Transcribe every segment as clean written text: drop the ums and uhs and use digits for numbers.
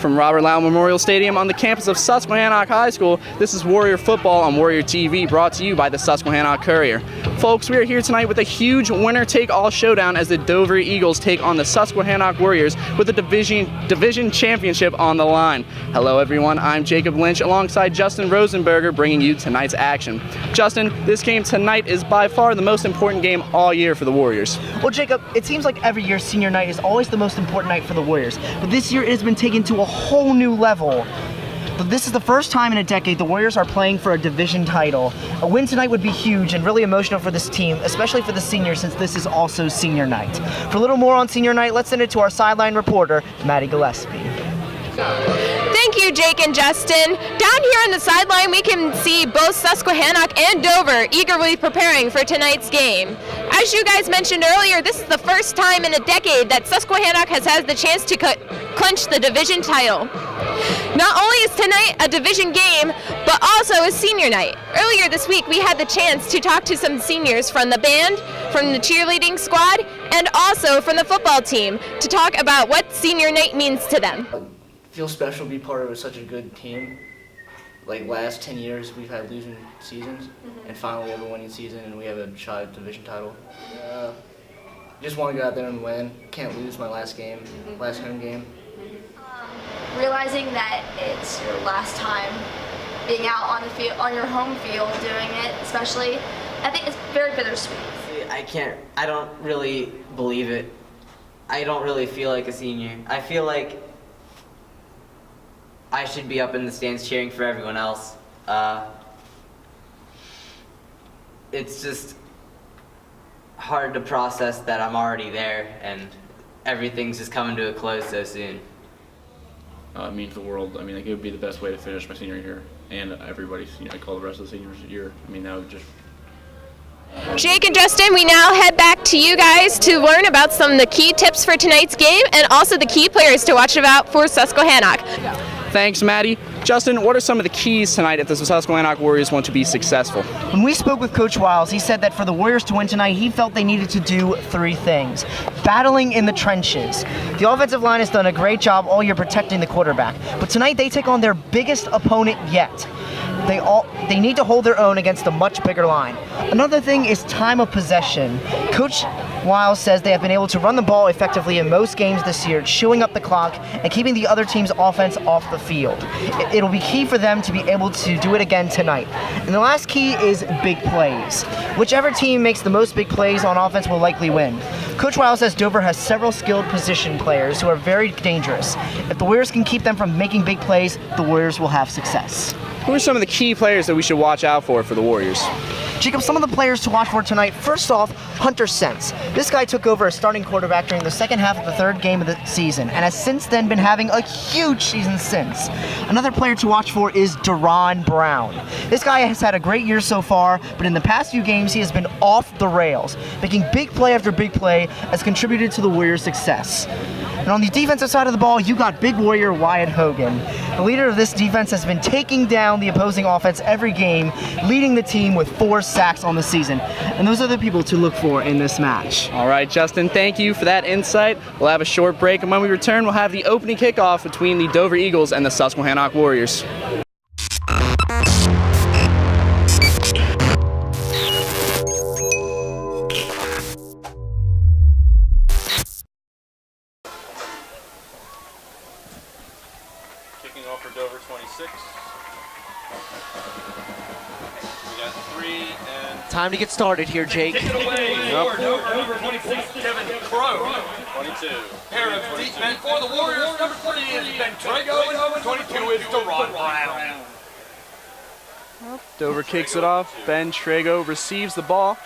From Robert Lau Memorial Stadium on the campus of Susquehannock High School, this is Warrior Football on Warrior TV, brought to you by the Susquehannock Courier. Folks, we are here tonight with a huge winner-take-all showdown as the Dover Eagles take on the Susquehannock Warriors with the division championship on the line. Hello, everyone. I'm Jacob Lynch alongside Justin Rosenberger, bringing you tonight's action. Justin, this game tonight is by far the most important game all year for the Warriors. Well, Jacob, it seems like every year senior night is always the most important night for the Warriors, but this year it has been taken to a whole new level. But this is the first time in a decade the Warriors are playing for a division title. A win tonight would be huge and really emotional for this team, especially for the seniors, since this is also senior night. For a little more on senior night, let's send it to our sideline reporter, Maddie Gillespie. Thank you, Jake and Justin. Down here on the sideline, we can see both Susquehannock and Dover eagerly preparing for tonight's game. As you guys mentioned earlier, this is the first time in a decade that Susquehannock has had the chance to clinch the division title. Not only is tonight a division game, but also a senior night. Earlier this week, we had the chance to talk to some seniors from the band, from the cheerleading squad, and also from the football team to talk about what senior night means to them. It feels special to be part of such a good team. Like last 10 years, we've had losing seasons, and finally we have a winning season, and we have a shot at division title. Just want to go out there and win. Can't lose my last game, last home game. Realizing that it's your last time being out on the field, on your home field, doing it, especially, I think it's very bittersweet. I don't really believe it. I don't really feel like a senior. I feel like I should be up in the stands cheering for everyone else. It's just hard to process that I'm already there and everything's just coming to a close so soon. It means the world. I mean, like, it would be the best way to finish my senior year, and everybody's, I call the rest of the seniors year. I mean, that would just... Jake and Justin, we now head back to you guys to learn about some of the key tips for tonight's game and also the key players to watch about for Susquehannock. Thanks, Maddie. Justin, what are some of the keys tonight if the Susquehannock Warriors want to be successful? When we spoke with Coach Wiles, he said that for the Warriors to win tonight, he felt they needed to do three things. Battling in the trenches. The offensive line has done a great job all year protecting the quarterback, but tonight they take on their biggest opponent yet. They need to hold their own against a much bigger line. Another thing is time of possession. Coach Wiles says they have been able to run the ball effectively in most games this year, chewing up the clock and keeping the other team's offense off the field. It'll be key for them to be able to do it again tonight. And the last key is big plays. Whichever team makes the most big plays on offense will likely win. Coach Wiles says Dover has several skilled position players who are very dangerous. If the Warriors can keep them from making big plays, the Warriors will have success. Who are some of the key players that we should watch out for the Warriors? Jacob, some of the players to watch for tonight. First off, Hunter Sentz. This guy took over as starting quarterback during the second half of the third game of the season and has since then been having a huge season since. Another player to watch for is Deron Brown. This guy has had a great year so far, but in the past few games he has been off the rails. Making big play after big play has contributed to the Warriors' success. And on the defensive side of the ball, you got big warrior Wyatt Hogan. The leader of this defense has been taking down the opposing offense every game, leading the team with 4 sacks on the season. And those are the people to look for in this match. All right, Justin, thank you for that insight. We'll have a short break, and when we return, we'll have the opening kickoff between the Dover Eagles and the Susquehannock Warriors. Kicking off for Dover 26. We got 3 and... Time to get started here, Jake. Take it away for Dover 26, Kevin Crow. 22. Pair of deep men for the Warriors. Number 3 is Ben Trago, and number 22 is Deron Brown. Dover kicks it off. Ben Trago receives the ball.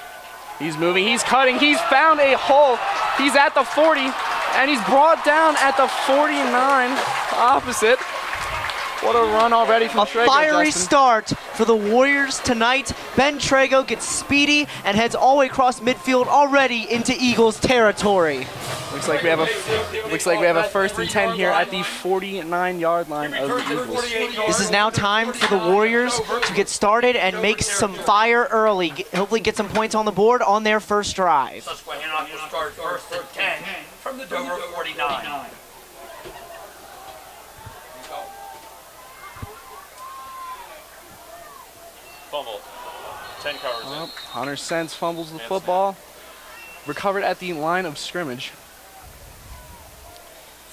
He's moving, he's cutting, he's found a hole. He's at the 40, and he's brought down at the 49 opposite. What a run already from Trago. A fiery Justin. start for the Warriors tonight. Ben Trago gets speedy and heads all the way across midfield already into Eagles territory. Looks like we have a first and 10 here at the 49-yard line of the Eagles. This is now time for the Warriors to get started and make some fire early. Hopefully get some points on the board on their first drive. Susquehannock will start first and 10 from the Dover 49. Fumble. 10 covers in. Hunter Sense fumbles the football. Recovered at the line of scrimmage.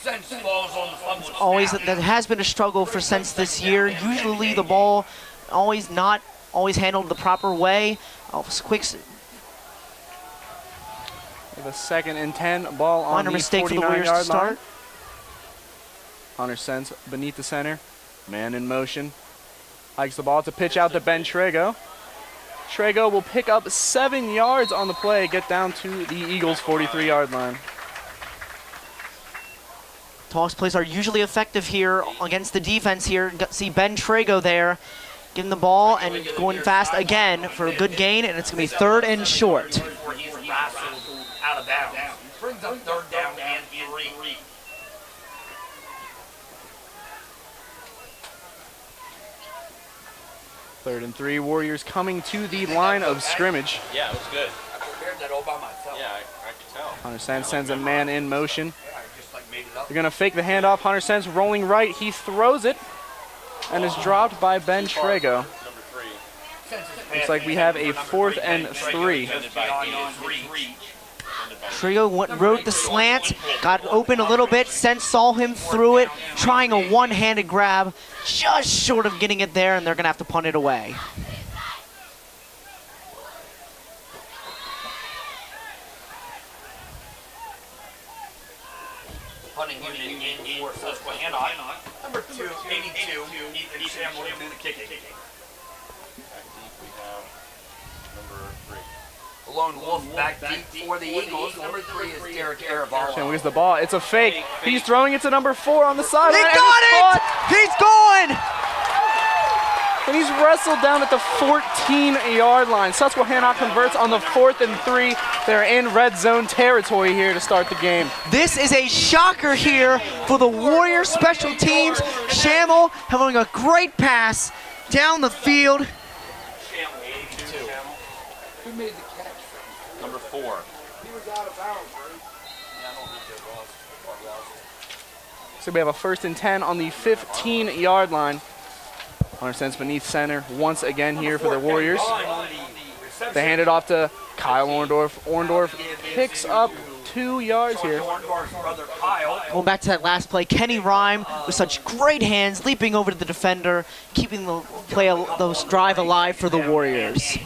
Sense falls on the fumble. Always, that has been a struggle for Sense this year. Usually the ball not always handled the proper way. With a 2nd and 10, ball on the mistake for the Warriors to 49-yard start. line. Hunter Sense beneath the center. Man in motion. Hikes the ball to pitch out to Ben Trego. Trego will pick up 7 yards on the play, get down to the Eagles' 43-yard line. Toss plays are usually effective here against the defense here. See Ben Trego there, getting the ball and going fast again for a good gain, and it's going to be 3rd and short. He's wrestled out of bounds. Brings up 3rd down and 3. Third and 3, Warriors coming to the line of scrimmage. Yeah, it was good. I prepared that all by myself. Yeah, I could tell. Hunter Sense sends a man in motion. I just like made it up. They're going to fake the handoff. Hunter Sense rolling right. He throws it and is dropped by Ben Trego. Number 3. Looks like we have a 4th and 3. Trego rode the slant, got open a little bit, Sense saw him through it, trying a one-handed grab, just short of getting it there, and they're going to have to punt it away. Punting unit in for Susquehannock. Number 2, 82. Ethan Sam will do the kicking. We have number 3. Lone Wolf back deep for the Eagles. Number 3 is Derek Araval. And where's the ball? It's a fake. He's throwing it to number 4 on the sideline. He got it! He's going! And he's wrestled down at the 14-yard line. Susquehannock converts on the 4th and 3. They're in red zone territory here to start the game. This is a shocker here for the Warriors special teams. Shamel having a great pass down the field. Who made the catch? Number 4. He was out of bounds, right? Yeah, I don't think they lost. So we have a 1st and 10 on the 15-yard line. Hunter Sense beneath center once again here for the Warriors. They hand it off to Kyle Orndorff. Orndorff picks up 2 yards here. Going back to that last play, Kenny Rhyme with such great hands, leaping over to the defender, keeping the play, those drive alive for the Warriors.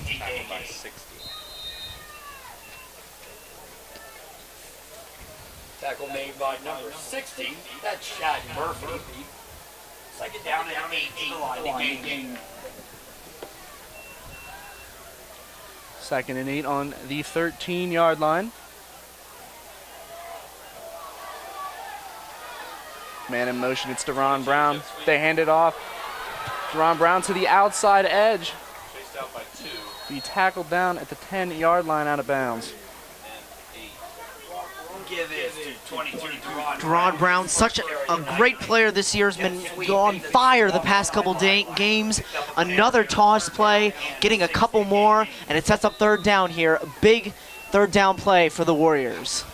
Tackle made by number 60. That's Shad Murphy. 2nd down and 8. 2nd and 8 on the 13-yard line. Man in motion, it's Deron Brown. They hand it off. Deron Brown to the outside edge. Chased out by 2. Be tackled down at the 10-yard line out of bounds. Give it to 22 Deron Brown, such a great player this year, has been on fire the past couple games. Another toss play, getting a couple more, and it sets up 3rd down here. A big 3rd down play for the Warriors.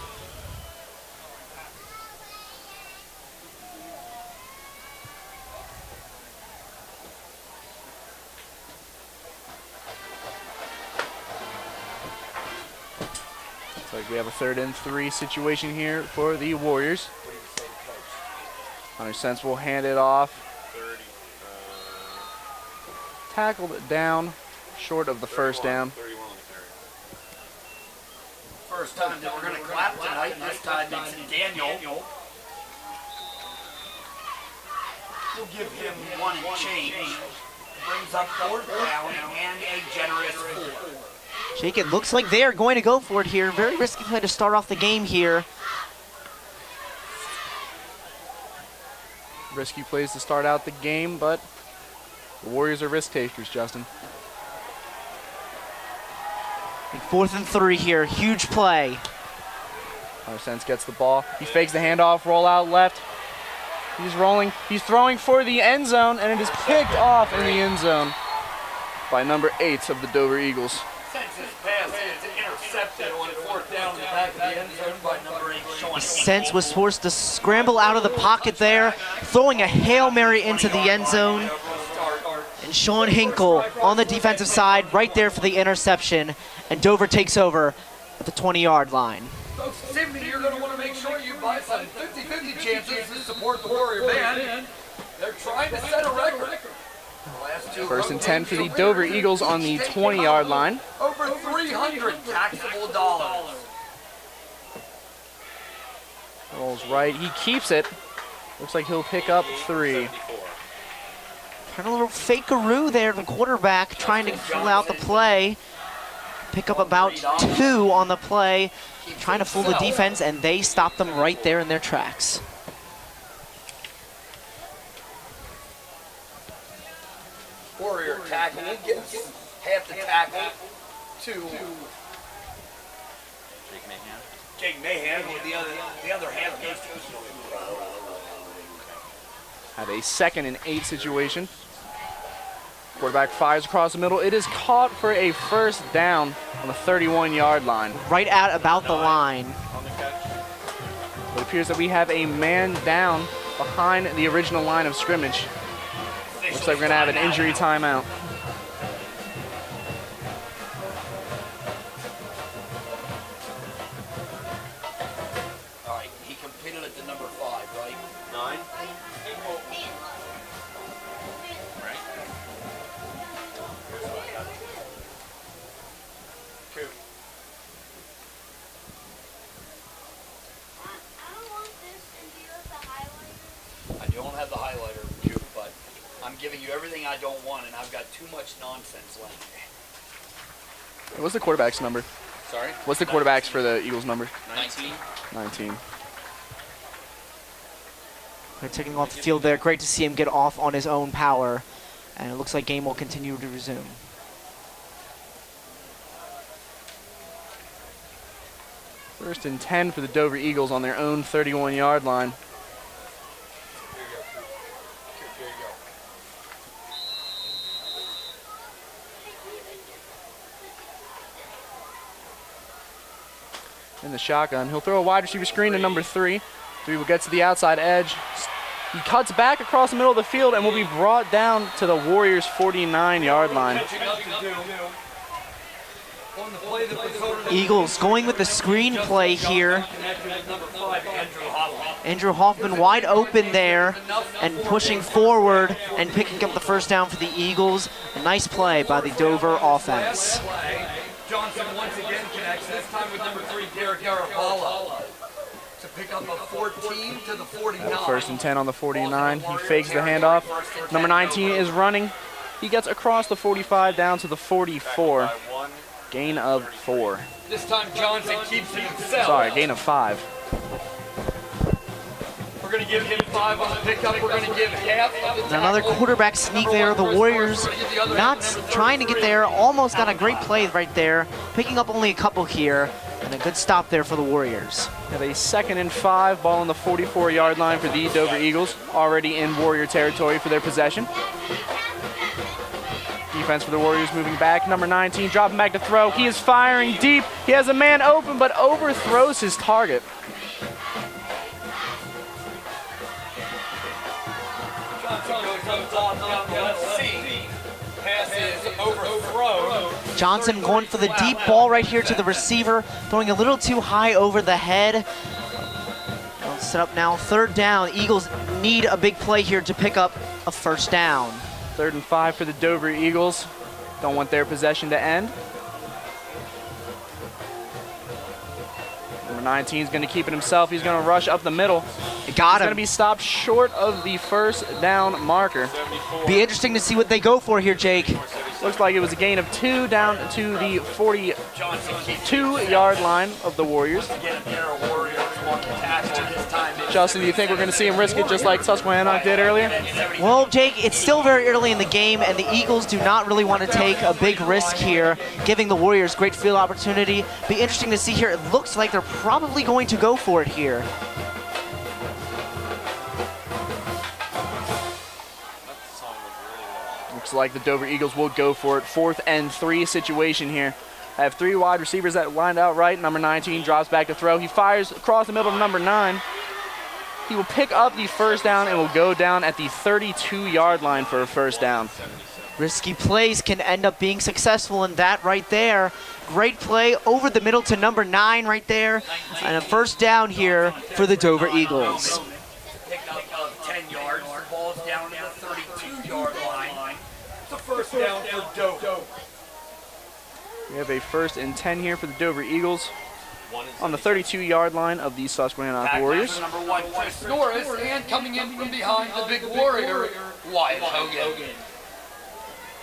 Like we have a 3rd and 3 situation here for the Warriors. Hunter Sense will hand it off. 30. Tackled it down, short of the 1st down. 31 on the carry. First time that we're going to clap tonight. This time it's Daniel. We'll give him 1 and change. Brings up 4th down and a generous 4. Jake, it looks like they are going to go for it here. Very risky play to start off the game here. Risky plays to start out the game, but the Warriors are risk takers, Justin. 4th and 3 here, huge play. Hunter Sense gets the ball. He fakes the handoff, roll out left. He's rolling, he's throwing for the end zone, and it is picked off in the end zone by number 8 of the Dover Eagles. Sense's pass is intercepted on 4th down in the back of the end zone by number 8, Sean. Sense was forced to scramble out of the pocket there, throwing a Hail Mary into the end zone. And Sean Hinkle on the defensive side, right there for the interception, and Dover takes over at the 20-yard line. Folks, this evening you're going to want to make sure you buy some 50-50 chances to support the Warrior Band. They're trying to set a record. First and 10 for the Dover Eagles on the 20-yard line. Over 300 taxable dollars. Rolls right, he keeps it. Looks like he'll pick up 3. Trying a little fakearoo there, the quarterback trying to fill out the play. Pick up about 2 on the play, trying to fool the defense, and they stop them right there in their tracks. Warrior tackle gets half the tackle to Jake Mahan, with the other half goes to Have a 2nd and 8 situation. Quarterback fires across the middle. It is caught for a first down on the 31-yard line. Right at about the line. It appears that we have a man down behind the original line of scrimmage. Looks like we're going to have an injury timeout. All right, he completed it to number 5, right? 9. Right. Here's what I got. 2. I don't have the highlighter, Juke, but I'm giving you everything I don't want, and I've got too much nonsense left. What's the quarterback's number? Sorry? What's the quarterback's for the Eagles number? 19. 19. They're taking off the field there. Great to see him get off on his own power. And it looks like game will continue to resume. First and 10 for the Dover Eagles on their own 31-yard line. In the shotgun, he'll throw a wide receiver screen to number 3. 3 will get to the outside edge. He cuts back across the middle of the field and will be brought down to the Warriors' 49-yard line. Eagles going with the screen play here. Andrew Hoffman wide open there and pushing forward and picking up the first down for the Eagles. A nice play by the Dover offense. Johnson once again connects, this time with number 3, Derek Garofalo, to pick up a 14 to the 49. First and 10 on the 49. He fakes the handoff. Number 19 is running. He gets across the 45 down to the 44. Gain of 4. This time Johnson keeps it himself. Sorry, gain of 5. We're going to give him 5 on the pickup. We're going to give half of the Another quarterback sneak there. The Warriors not trying to get there. Almost got a great play right there. Picking up only a couple here. And a good stop there for the Warriors. Have a 2nd and 5. Ball on the 44-yard line for the Dover Eagles. Already in Warrior territory for their possession. Defense for the Warriors moving back. Number 19 dropping back to throw. He is firing deep. He has a man open but overthrows his target. Johnson going for the deep ball right here to the receiver, throwing a little too high over the head. They'll set up now 3rd down. Eagles need a big play here to pick up a first down. 3rd and 5 for the Dover Eagles. Don't want their possession to end. Number 19 is going to keep it himself. He's going to rush up the middle. Got him. He's going to be stopped short of the first down marker. Be interesting to see what they go for here, Jake. Looks like it was a gain of 2 down to the 42-yard line of the Warriors. Justin, do you think we're going to see him risk it just like Susquehannock did earlier? Well, Jake, it's still very early in the game, and the Eagles do not really want to take a big risk here, giving the Warriors great field opportunity. Be interesting to see here. It looks like they're probably going to go for it here. Looks like the Dover Eagles will go for it. 4th and 3 situation here. I have 3 wide receivers that lined out right. Number 19 drops back to throw. He fires across the middle to number 9. He will pick up the first down and will go down at the 32-yard line for a first down. Risky plays can end up being successful in that right there. Great play over the middle to number 9 right there. And a first down here for the Dover Eagles. Pick up of 10 yards. The ball's down to the 32-yard line. It's a first down for Dover. We have a 1st and 10 here for the Dover Eagles on the 32-yard line of the Susquehannock Warriors. Number 1, Chris Norris, and coming in from behind the big warrior, Wyatt Hogan.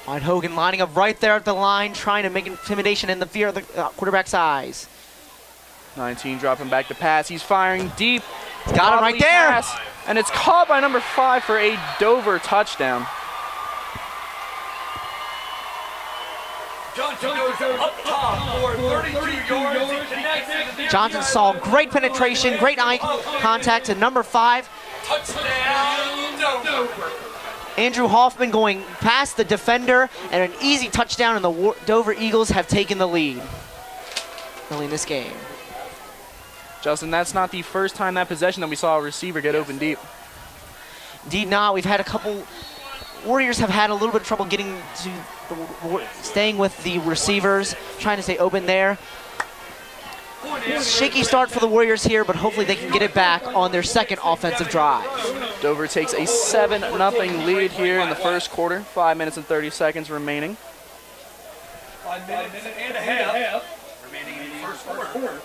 Wyatt Hogan lining up right there at the line, trying to make intimidation in the fear of the quarterback's eyes. 19 dropping back to pass. He's firing deep. He's got it right there. Pass, and it's caught by number 5 for a Dover touchdown. Johnson goes up top for 32 yards. Johnson saw great penetration, great eye contact to number 5. Touchdown, Dover. Andrew Hoffman going past the defender, and an easy touchdown, and the Dover Eagles have taken the lead early in this game. Justin, that's not the first time that possession that we saw a receiver get open deep. Indeed not. We've had a couple. Warriors have had a little bit of trouble getting to staying with the receivers, trying to stay open there. Shaky start for the Warriors here, but hopefully they can get it back on their second offensive drive. Dover takes a 7-0 lead here in the first quarter. 5 minutes and 30 seconds remaining. 5 minutes and a half remaining in the first quarter.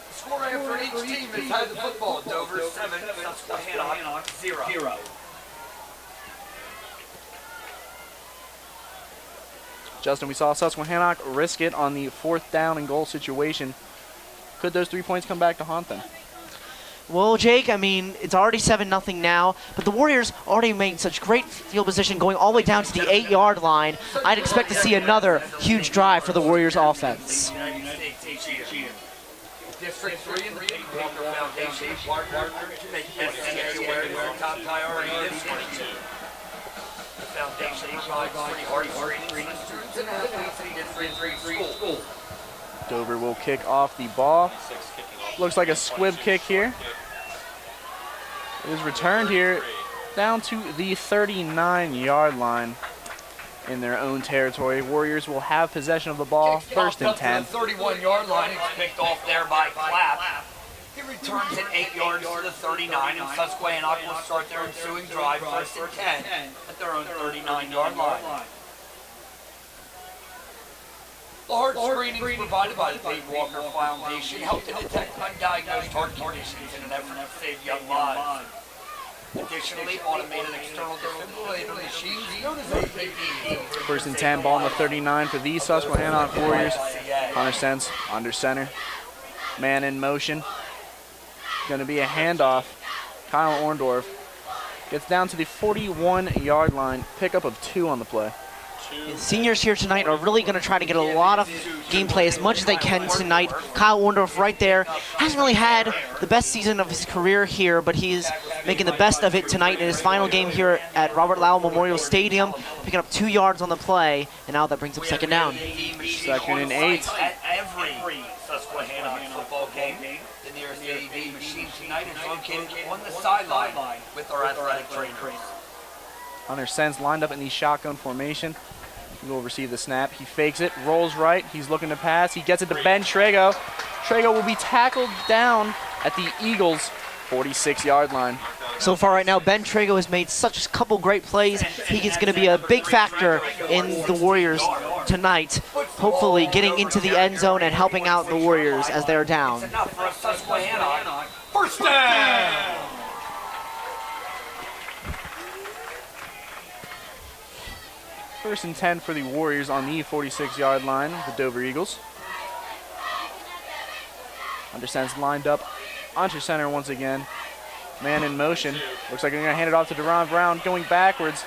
The score after each team has had the football. Dover 7, Susquehannock 0. Justin, we saw Susquehannock risk it on the 4th down and goal situation. Could those 3 points come back to haunt them? Well, Jake, I mean, it's already 7-0 now, but the Warriors already made such great field position going all the way down to the 8-yard line. I'd expect to see another huge drive for the Warriors offense. District 3 and the Big Walker Foundation partner to make SCA aware of their top priority this week. The foundation provides free heart screening for students and athletes in District 3 schools. Dover will kick off the ball. Looks like a squib kick here. It is returned here down to the 39-yard line in their own territory. Warriors will have possession of the ball, 1st and 10. The 31-yard line, it's picked off there by Clapp. He returns it 8 yards to the 39, and Susquehannock will start their ensuing drive 1st and 10 at their own 39-yard line. The heart screenings provided by the Big Walker Foundation help to detect undiagnosed heart conditions in an effort to save young lives. Additionally, automated external defibrillator machines known as APD. 1st and 10, ball on the 39 for the Susquehannock Warriors. Hunter Sense under center. Man in motion. Going to be a handoff. Kyle Orndorff gets down to the 41-yard line. Pickup of 2 on the play. Seniors here tonight are really going to try to get a lot of gameplay as much as they can tonight. Kyle Orndorff right there hasn't really had the best season of his career here, but he's making the best of it tonight in his final game here at Robert Lowell Memorial Stadium, picking up 2 yards on the play, and now that brings up 2nd down. 2nd and 8. At every Susquehannock football game, the nearest AED machine tonight is located on the sideline with our athletic trainers. Hunter Sense lined up in the shotgun formation. He will receive the snap. He fakes it, rolls right. He's looking to pass. He gets it to Ben Trago. Trago will be tackled down at the Eagles' 46-yard line. So far right now, Ben Trago has made such a couple great plays. He is going to be a big factor in the Warriors tonight, hopefully getting into the end zone and helping out the Warriors as they're down. Enough for Susquehannock. First down! 1st and 10 for the Warriors on the 46-yard line, the Dover Eagles. Hunter Sense lined up onto center once again. Man in motion. Looks like they're going to hand it off to Deron Brown going backwards.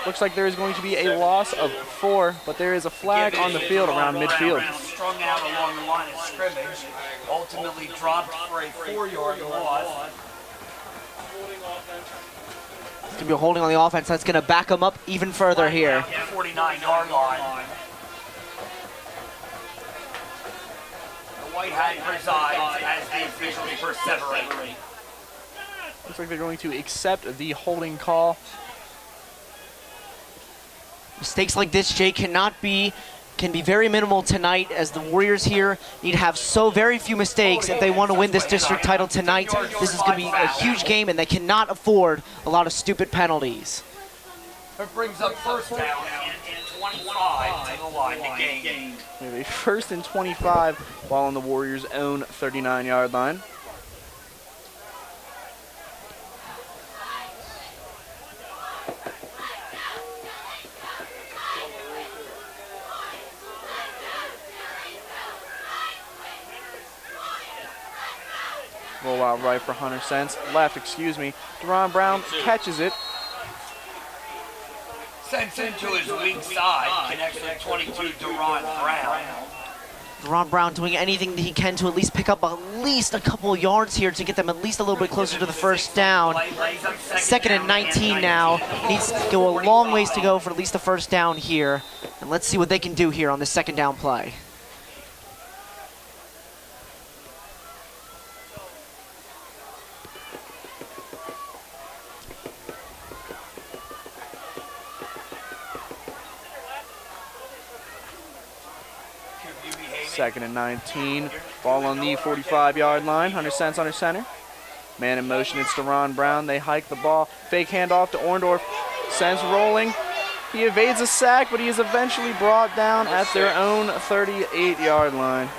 Looks like there is going to be a loss of 4, but there is a flag on the field around midfield. Strung out along the line of scrimmage, ultimately dropped for a 4-yard loss. It's going to be a holding on the offense. That's going to back them up even further here. 49-yard line. The White Hat presides as the officials perseverate. Looks like they're going to accept the holding call. Mistakes like this, Jay, can be very minimal tonight, as the Warriors here need to have so very few mistakes if they want to win this district title tonight. This is going to be a huge game, and they cannot afford a lot of stupid penalties. It brings up first down and 25 to the line to gain. We have a 1st and 25 ball on the Warriors' own 39-yard line. Roll out right for Hunter Sense. Left, excuse me. Deron Brown catches it. Sends into his weak side, connects with 22, Deron Brown. Deron Brown doing anything that he can to at least pick up at least a couple of yards here to get them at least a little bit closer to the first down. 2nd and 19 now. Needs to go a long ways to go for at least the first down here. And let's see what they can do here on this 2nd down play. Second and 19. Ball on the 45-yard line. Hunter Sense under center. Man in motion, it's Deron Brown. They hike the ball. Fake handoff to Orndorff. Sense rolling. He evades a sack, but he is eventually brought down at their own 38-yard line.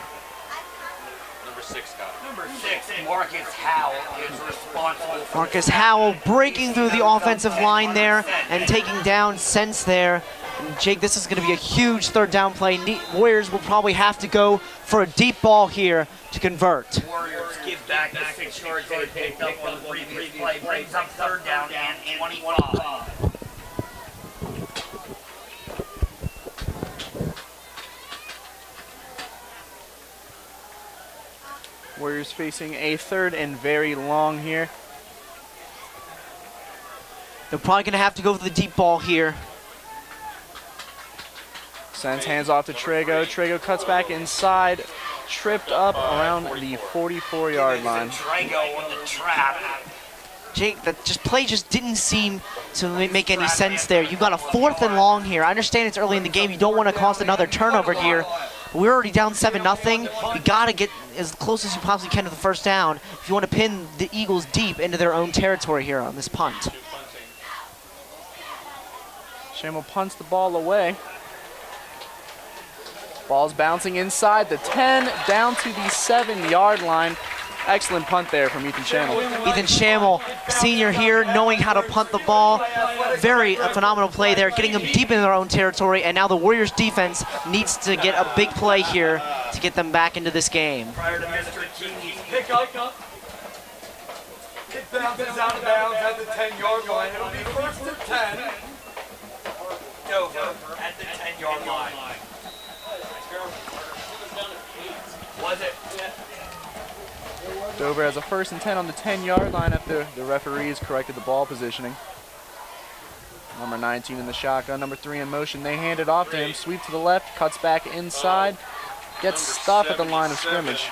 Number 6 got it. Number 6, Marcus Howell is responsible for Marcus Howell breaking through the offensive line there and taking down Sense there. And Jake, this is going to be a huge 3rd down play. Warriors will probably have to go for a deep ball here to convert. Warriors give back the 6 yards they picked up on the previous play. Brings up 3rd down and 25. Warriors facing a 3rd and very long here. They're probably going to have to go for the deep ball here. Sends hands off to Trego. Trego cuts back inside, tripped up around the 44-yard line. Trego on the trap. Jake, that play just didn't seem to make any sense there. You've got a 4th and long here. I understand it's early in the game. You don't want to cause another turnover here. We're already down 7-0. You got to get as close as you possibly can to the first down if you want to pin the Eagles deep into their own territory here on this punt. Shamel punts the ball away. Ball's bouncing inside the 10, down to the 7-yard line. Excellent punt there from Ethan Shamel. Ethan Shamel, senior here, knowing how to punt the ball. Very phenomenal play there, getting them deep in their own territory, and now the Warriors defense needs to get a big play here to get them back into this game. Prior to Mr. Keeney's pickup. It bounces out of bounds at the 10-yard line. It'll be 1st and 10. Dover at the 10-yard line. Was it? Dover has a 1st and 10 on the 10-yard line after the referees corrected the ball positioning. Number 19 in the shotgun, number 3 in motion. They hand it off to him, sweep to the left, cuts back inside, gets stuffed at the line of scrimmage.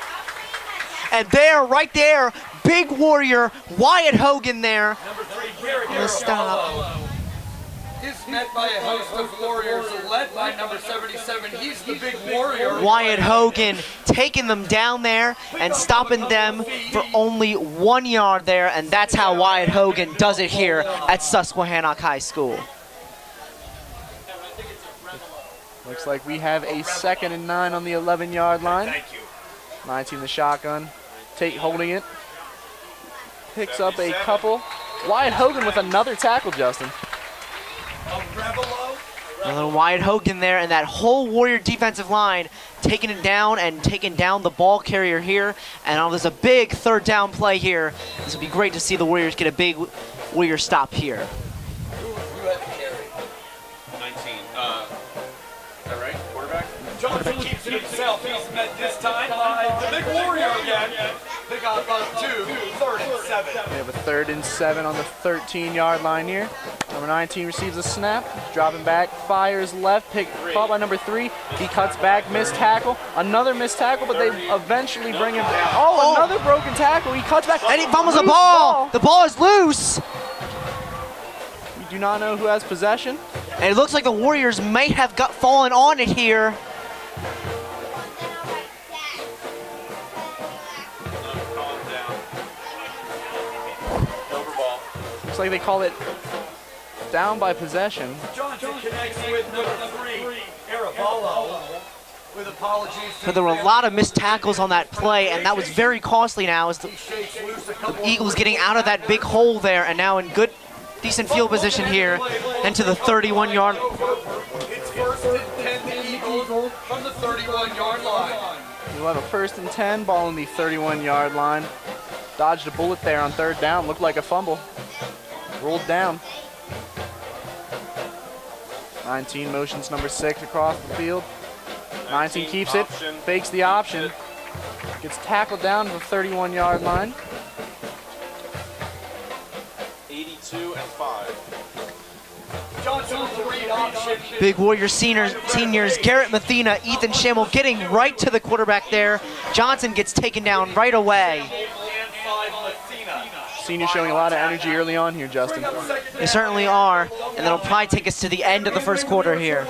And there, right there, big Warrior, Wyatt Hogan there. Number 3, Garrett On the stop. is met by a host of Warriors led by number 77. He's the big Warrior. Wyatt Hogan taking them down there and stopping them for only 1 yard there, and that's how Wyatt Hogan does it here at Susquehannock High School. Looks like we have a 2nd and 9 on the 11-yard line. Thank you. 19 the shotgun, holding it. Picks up a couple. Wyatt Hogan with another tackle, Justin. And then Wyatt Hogan there, and that whole Warrior defensive line taking it down and taking down the ball carrier here. And there's a big 3rd down play here. This would be great to see the Warriors get a big Warrior stop here. 19. Is that right? Quarterback? Johnson keeps it himself. He's met this time by the big Warrior again. They got about 2, 3rd and 7. We have a 3rd and 7 on the 13-yard line here. Number 19 receives a snap, dropping back, fires left, caught by number 3. He cuts back, missed tackle, another missed tackle, but they eventually bring him down. Oh, another broken tackle. He cuts back. And he fumbles the ball. The ball is loose. We do not know who has possession. And it looks like the Warriors may have fallen on it here. Looks like they call it down by possession. Johnson connects with number 3, Aravallo, with apologies. So there were a lot of missed tackles on that play, and that was very costly now as the Eagles getting out of that big hole there, and now in good, decent field position here into the 31-yard. It's first and 10 the Eagles from the 31-yard line. We'll have a 1st and 10, ball on the 31-yard line. Dodged a bullet there on 3rd down, looked like a fumble. Rolled down. 19 motions number 6 across the field. 19 keeps it, fakes the option. Gets tackled down to the 31-yard line. 82 and 5. Johnson with the read option. Big Warrior seniors, Garrett Mathena, Ethan Schimmel getting right to the quarterback there. Johnson gets taken down right away. Seniors showing a lot of energy early on here, Justin. They certainly are, and that'll probably take us to the end of the first quarter here.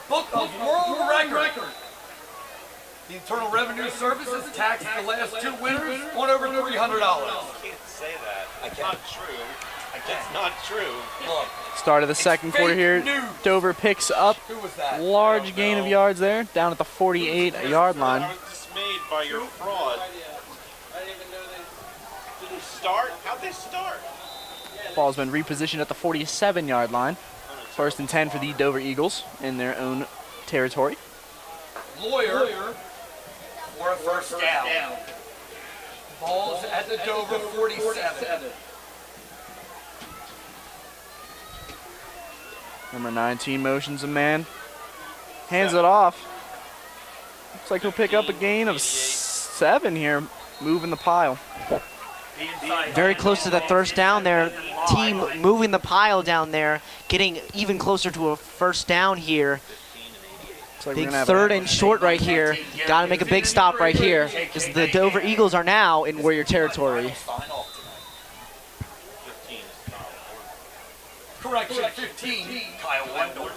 Book of world record. The Internal Revenue Service has taxed the last 2 winners on over $300. You can't say that. It's not true. It's not true. Look, Start of the second quarter here. Dover picks up large gain of yards there, down at the 48-yard line. I was dismayed by your fraud. Did they start? How'd they start? Ball's been repositioned at the 47-yard line. 1st and 10 for the Dover Eagles in their own territory. Lawyer for a first down. Ball's at the Dover 47. Number 19 motions a man. Hands it off. Looks like he'll pick up a gain of 7 here, moving the pile. Very close to that first down there. Team moving the pile down there, getting even closer to a first down here. Like big 3rd and short right here. Got to make a big stop right here because the Dover Eagles are now in Warrior territory. Correction, 15. Kyle Wendorf.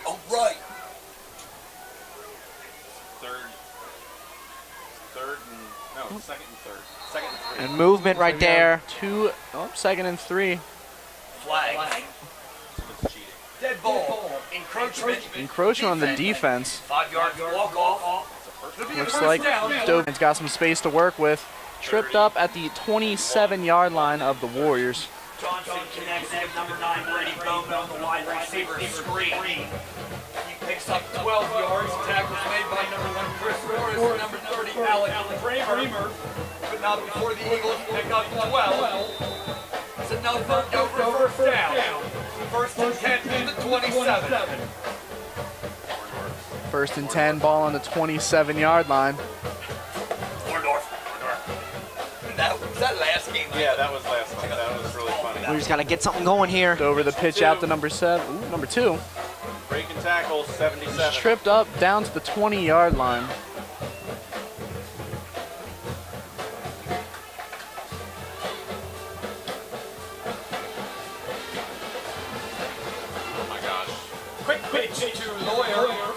Oh, right. Second and third. Second and 3. And movement right there. 2nd and 3. Flag. Dead ball. Encroachment. Encroachment on the defense. 5 yards walk off. Looks like Dover's got some space to work with. Tripped up at the 27-yard line of the Warriors. Johnson connects with number 9 Brady Bowman on the wide receiver screen. He picks up 12 yards. Tackles made by number 1 Chris Morris and number 30 Alec Kramer. But not before the Eagles pick up 12. It's another Dover first down. 1st and 10 from the 27. 1st and 10, ball on the 27-yard line. Was that last game? Yeah, that was last night. That was really funny. We just got to get something going here. Over the pitch out to number 2. Break and tackle, 77. Just tripped up down to the 20-yard line. Oh my gosh. Quick pitch to Lawyer.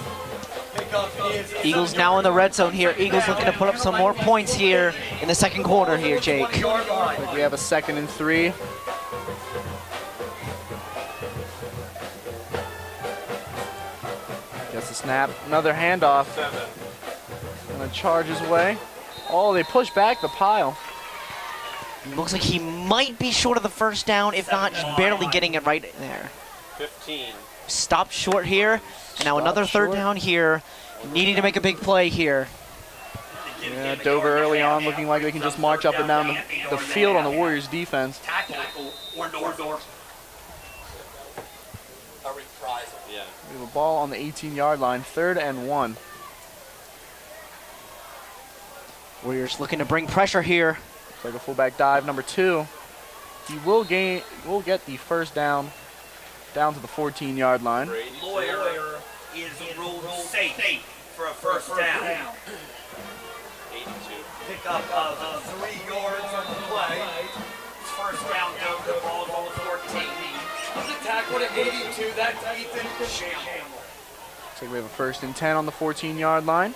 Eagles now in the red zone here. Eagles looking to put up some more points here in the second quarter here, Jake. We have a 2nd and 3. Gets the snap. Another handoff. 7. Gonna charge his way. Oh, they push back the pile. Looks like he might be short of the first down, if not just barely getting it right there. 15. Stopped short here. And now another 3rd down here. Needing to make a big play here. Yeah, Dover early on looking like they can just march up and down the field on the Warriors defense. Or north. A reprisal. Yeah. We have a ball on the 18-yard line, 3rd and 1. Warriors looking to bring pressure here. Looks like a fullback dive, number 2. He will get the first down to the 14-yard line. Lawyer is ruled safe for a first down. 82. Pick up of 3 yards on the play. First down, Dover, ball is on the 14. The tackle to 82, that's Ethan Shamble. Looks like we have a 1st and 10 on the 14-yard line.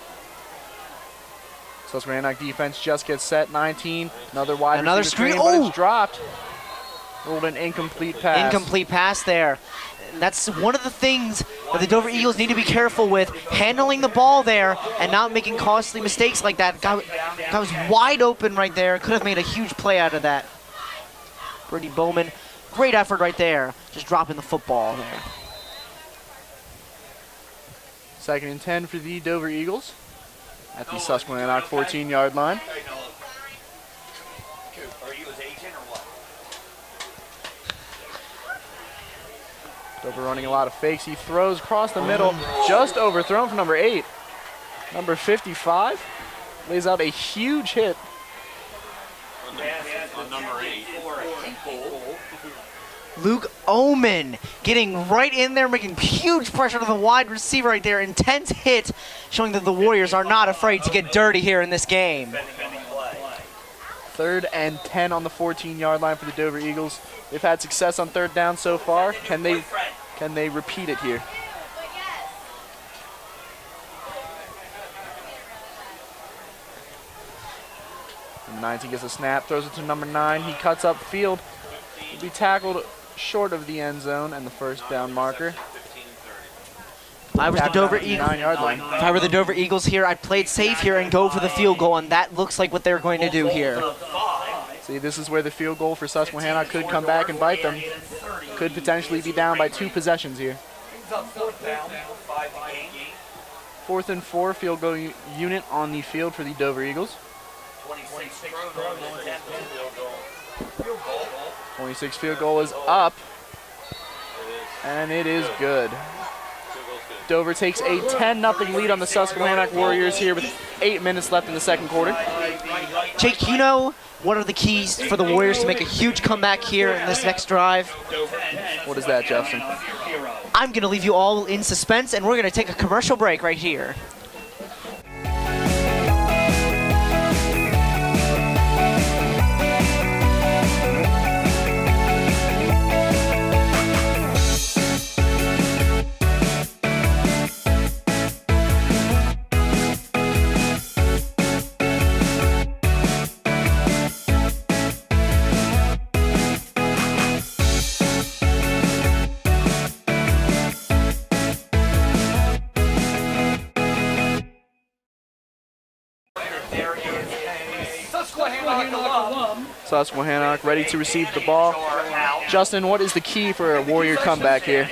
Susquehannock defense just gets set, 19. Another wide Another receiver screen. but Oh! it's dropped. Rolled an incomplete pass. Incomplete pass there. And that's one of the things that the Dover Eagles need to be careful with, handling the ball there and not making costly mistakes like that. Guy was wide open right there. Could have made a huge play out of that. Brady Bowman, great effort right there. Just dropping the football there. 2nd and 10 for the Dover Eagles at the Susquehannock 14-yard line. Are you his agent or what? Dover running a lot of fakes. He throws across the middle, just overthrown for number 8. Number 55 lays out a huge hit. On number 8. Luke Oman getting right in there, making huge pressure to the wide receiver right there. Intense hit, showing that the Warriors are not afraid to get dirty here in this game. 3rd and 10 on the 14-yard line for the Dover Eagles. They've had success on 3rd down so far. Can they repeat it here? Number 19 gets a snap, throws it to number 9. He cuts up field. He'll be tackled short of the end zone and the 1st down marker. If I was the Dover Eagles, 9-yard line. if I were the Dover Eagles here, I'd play it safe here and go for the field goal, and that looks like what they're going to do here. See, this is where the field goal for Susquehannock could come back and bite them. Could potentially be down by 2 possessions here. 4th and 4, field goal unit on the field for the Dover Eagles. 26 field goal is up, and it is good. Dover takes a 10-0 lead on the Susquehannock Warriors here with 8 minutes left in the 2nd quarter. Jake, you know what are the keys for the Warriors to make a huge comeback here in this next drive? What is that, Justin? I'm going to leave you all in suspense, and we're going to take a commercial break right here. Susquehannock ready to receive the ball. Justin, what is the key for a Warrior comeback here?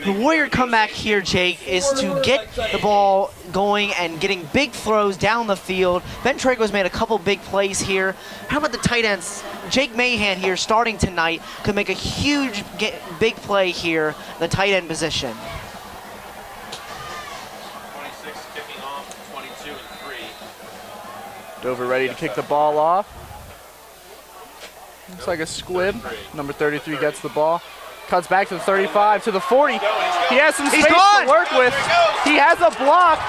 The Warrior comeback here, Jake, is to get the ball going and getting big throws down the field. Ben Trago's made a couple big plays here. How about the tight ends? Jake Mahan here starting tonight could make a huge big play here, the tight end position. 26 kicking off, 22 and 3. Dover ready to kick the ball off. Looks like a squib. Number 33 gets the ball. Cuts back to the 35, to the 40. He has some space to work with. He has a block.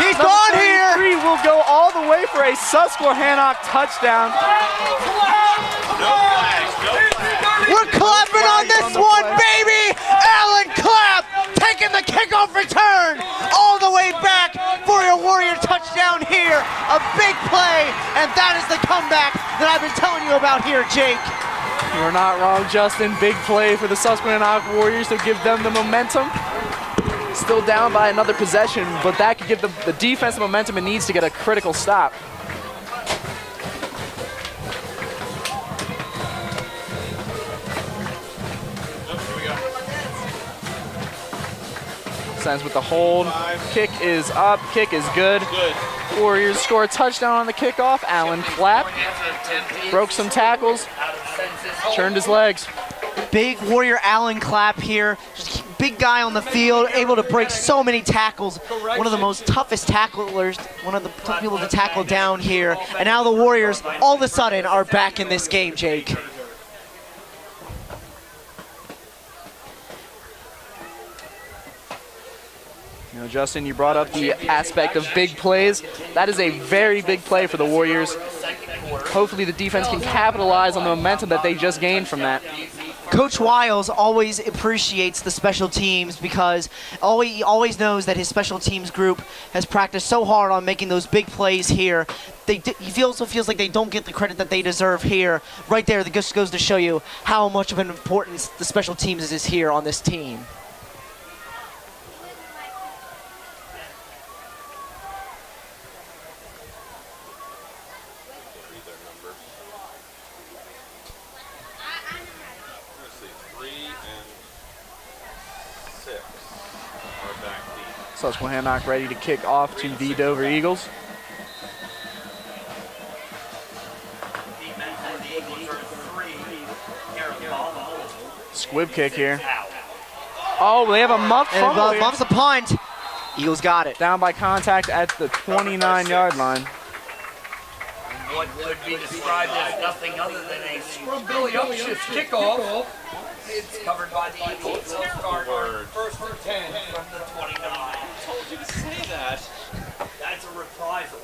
He's gone here. Number 33 will go all the way for a Susquehannock touchdown. No flags, no flags. We're clapping on this one, baby! Alan Clapp taking the kickoff return all the way back for a Warrior touchdown here. A big play, and that is the comeback that I've been telling you about here, Jake. You're not wrong, Justin. Big play for the Susquehannock Warriors to give them the momentum. Still down by another possession, but that could give them the defensive momentum it needs to get a critical stop. Sends with the hold. Kick is up. Kick is good. Warriors score a touchdown on the kickoff. Allen Clapp broke some tackles, turned his legs. Big Warrior Allen Clapp here. Just big guy on the field, able to break so many tackles. One of the most toughest tacklers, one of the tough people to tackle down here. And now the Warriors, all of a sudden, are back in this game, Jake. You know, Justin, you brought up the aspect of big plays. That is a very big play for the Warriors. Hopefully the defense can capitalize on the momentum that they just gained from that. Coach Wiles always appreciates the special teams because he always knows that his special teams group has practiced so hard on making those big plays here. He also feels like they don't get the credit that they deserve here. Right there, that just goes to show you how much of an importance the special teams is here on this team. Susquehannock ready to kick off to the Dover Eagles. Squib kick here. Oh, they have a muffed fumble here. Muffs the punt. Eagles got it. Down by contact at the 29-yard line. What could be described as nothing other than a scrub-billy upshift kickoff. It's covered by the Eagles. They'll start first and 10 from the 29. I told you to say that. That's a reprisal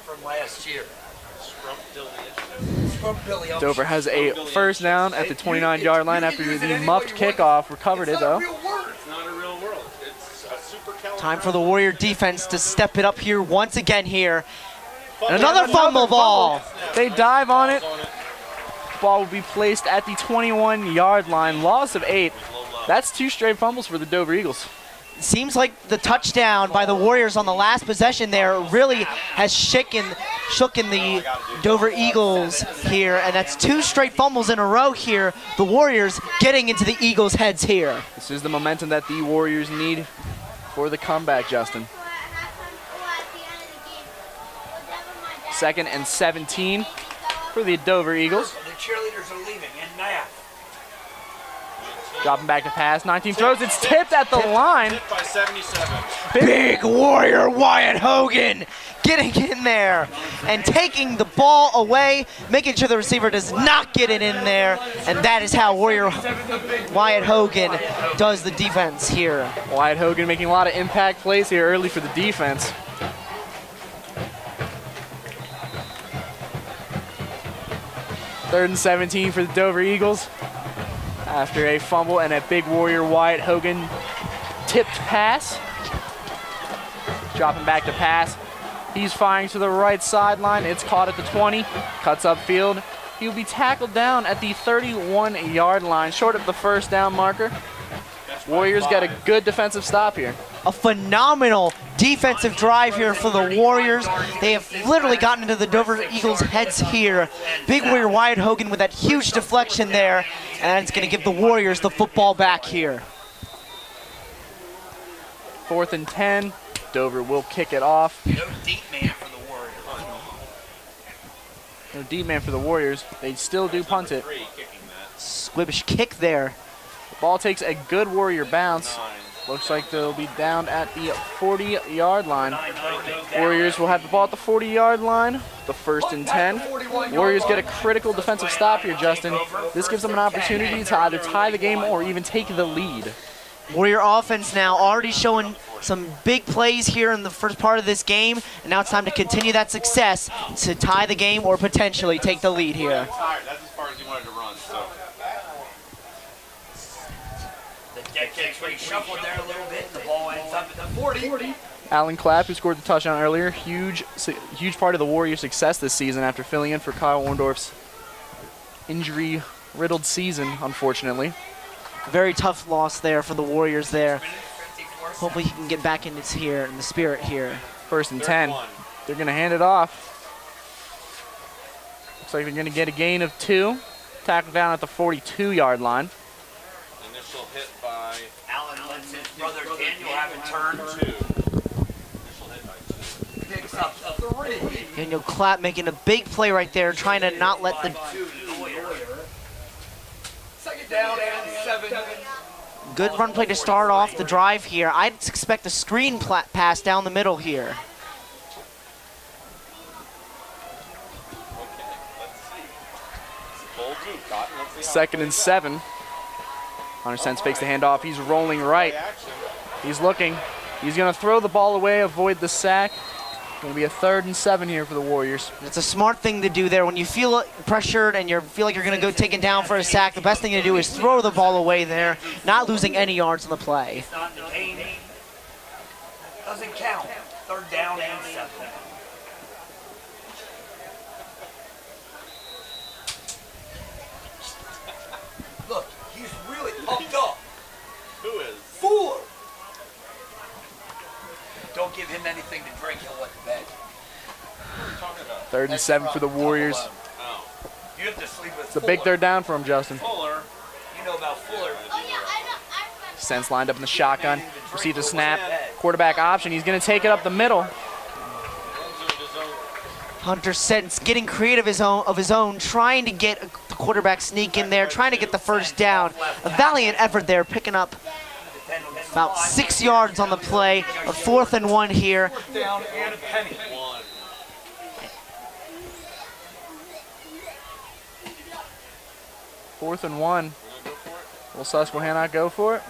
from last year. Scrub-billy upshift. Dover has a first down at the 29-yard line after the muffed kickoff. Recovered it, though. It's not a real world. It's a super Time for the Warrior defense to step it up here once again here. And another fumble ball. They dive on it. Ball will be placed at the 21-yard line. Loss of 8. That's 2 straight fumbles for the Dover Eagles. Seems like the touchdown by the Warriors on the last possession there really has shooken the Dover Eagles here, and that's 2 straight fumbles in a row here. The Warriors getting into the Eagles' heads here. This is the momentum that the Warriors need for the comeback, Justin. 2nd and 17 for the Dover Eagles. The cheerleaders are leaving en masse. Dropping back to pass. 19 throws. It's tipped at the line. Tipped by 77. Big Warrior Wyatt Hogan getting in there and taking the ball away, making sure the receiver does not get it in there. And that is how Warrior Wyatt Hogan does the defense here. Wyatt Hogan making a lot of impact plays here early for the defense. Third and 17 for the Dover Eagles. After a fumble and a big Warrior Wyatt Hogan tipped pass. Dropping back to pass. He's firing to the right sideline. It's caught at the 20. Cuts upfield. He'll be tackled down at the 31-yard line, short of the first down marker. Warriors got a good defensive stop here. A phenomenal defensive drive here for the Warriors. They have literally gotten into the Dover Eagles' heads here. Big Warrior Wyatt Hogan with that huge deflection there, and it's going to give the Warriors the football back here. 4th and 10. Dover will kick it off. No deep man for the Warriors. No deep man for the Warriors. They still do punt it. Squibbish kick there. The ball takes a good Warrior bounce. Looks like they'll be down at the 40-yard line. Warriors will have the ball at the 40-yard line. The 1st and 10. Warriors get a critical defensive stop here, Justin. This gives them an opportunity to either tie the game or even take the lead. Warrior offense now already showing some big plays here in the first part of this game, and now it's time to continue that success to tie the game or potentially take the lead here. That's as far as he wanted to run, so. The deck gets reshuffled there a little bit. The ball ends up at the 40. Allen Clapp, who scored the touchdown earlier, huge part of the Warriors' success this season after filling in for Kyle Orndorff's injury-riddled season, unfortunately. Very tough loss there for the Warriors there. Hopefully he can get back in the spirit here. 1st and 10. They're going to hand it off. Looks like they're going to get a gain of 2. Tackle down at the 42-yard line. Initial hit by Allen lets his brother Daniel have a return. Picks up 3. Daniel Clapp making a big play right there, trying to not let the... Second down and 7. Good run play to start off the drive here. I'd expect a screen pass down the middle here. Second and 7. Hunter Sense fakes the handoff. He's rolling right. He's looking. He's going to throw the ball away, avoid the sack. Going to be a 3rd and 7 here for the Warriors. It's a smart thing to do there. When you feel pressured and you feel like you're going to go taken down for a sack, the best thing to do is throw the ball away there, not losing any yards on the play. Doesn't count. 3rd down and 7. Look, he's really pumped up. Who is? Fuller. Don't give him anything to drink, he'll wet the bed. 3rd and 7 for the Warriors. Oh. You have to sleep with It's a big 3rd down for him, Justin. Fuller. You know about Fuller. Sense lined up in the shotgun. Receives a snap. Quarterback option. He's going to take it up the middle. Hunter Sense getting creative of his own, trying to get the quarterback sneak in there, trying to get the 1st down. A valiant effort there, picking up about 6 yards on the play. A 4th and 1 here. Down and a penny. 4th and 1. Will Susquehannock go for it?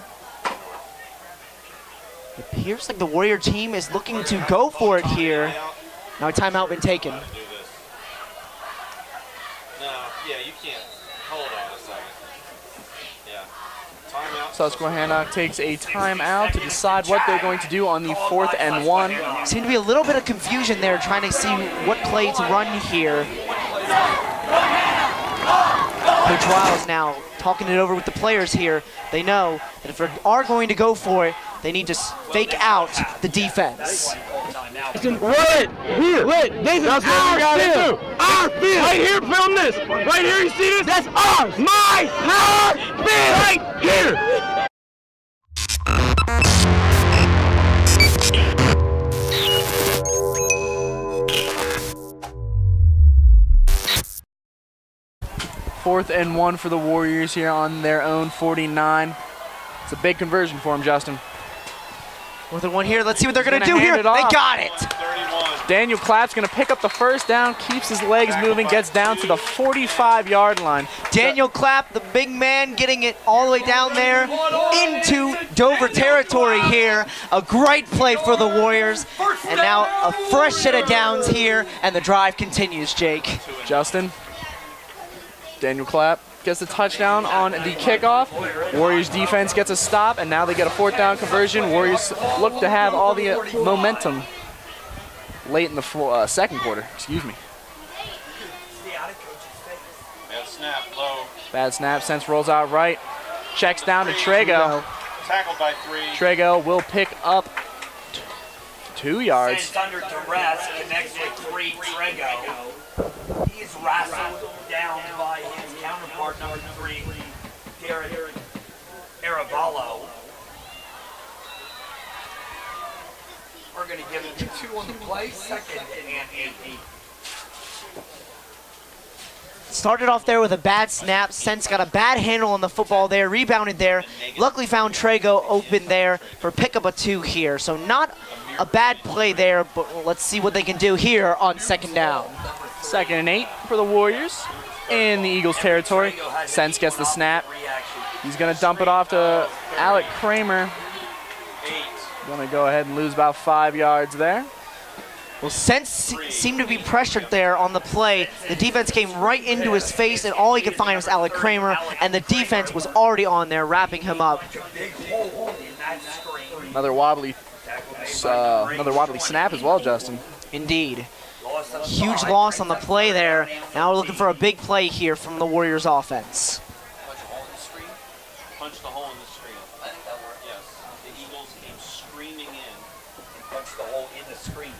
It appears like the Warrior team is looking to go for it here. Now a timeout been taken. No, yeah, you can't. Hold on a second. Yeah. Timeout. Susquehannock takes a timeout to decide what they're going to do on the 4th and 1. Seemed to be a little bit of confusion there, trying to see what play to run here. Coach Wiles now talking it over with the players here. They know that if they are going to go for it, they need to fake out the defense. Wait, here, wait, this is our field. Our field. Right here, film this. Right here, you see this? That's ours. Our field. Right here. Fourth and 1 for the Warriors here on their own 49. It's a big conversion for them, Justin. 4th and 1 here. Let's see what they're going to do here. They got it. 31. Daniel Clapp's going to pick up the 1st down, keeps his legs moving, gets down to the 45-yard line. Daniel Clapp, the big man, getting it all the way down there into Dover territory here. A great play for the Warriors. And now a fresh set of downs here, and the drive continues, Jake. Justin. Daniel Clapp gets the touchdown on the kickoff. Warriors defense gets a stop, and now they get a 4th down conversion. Warriors look to have all the momentum late in the 2nd quarter. Excuse me. Bad snap, low. Bad snap. Sense rolls out right. Checks down to Trego. Tackled by 3. Trego will pick up 2 yards. Sense under duress, connects with 3, Trego. He's wrestled down by his counterpart, number 3, Derek Aravallo. We're going to give it 2 on the play, 2nd and 8. Started off there with a bad snap. Sense got a bad handle on the football there, rebounded there. Luckily found Trego open there for pickup of 2 here. So not a bad play there, but let's see what they can do here on 2nd down. 2nd and 8 for the Warriors in the Eagles territory. Sense gets the snap. He's going to dump it off to Alec Kramer. Going to go ahead and lose about 5 yards there. Well, Sense seemed to be pressured there on the play. The defense came right into his face, and all he could find was Alec Kramer, and the defense was already on there, wrapping him up. Another wobbly snap as well, Justin. Indeed. Huge loss on the play there. Now we're looking for a big play here from the Warriors offense. Punch the hole in the screen. I think that worked. Yes. The Eagles came screaming in and punched the hole in the screen.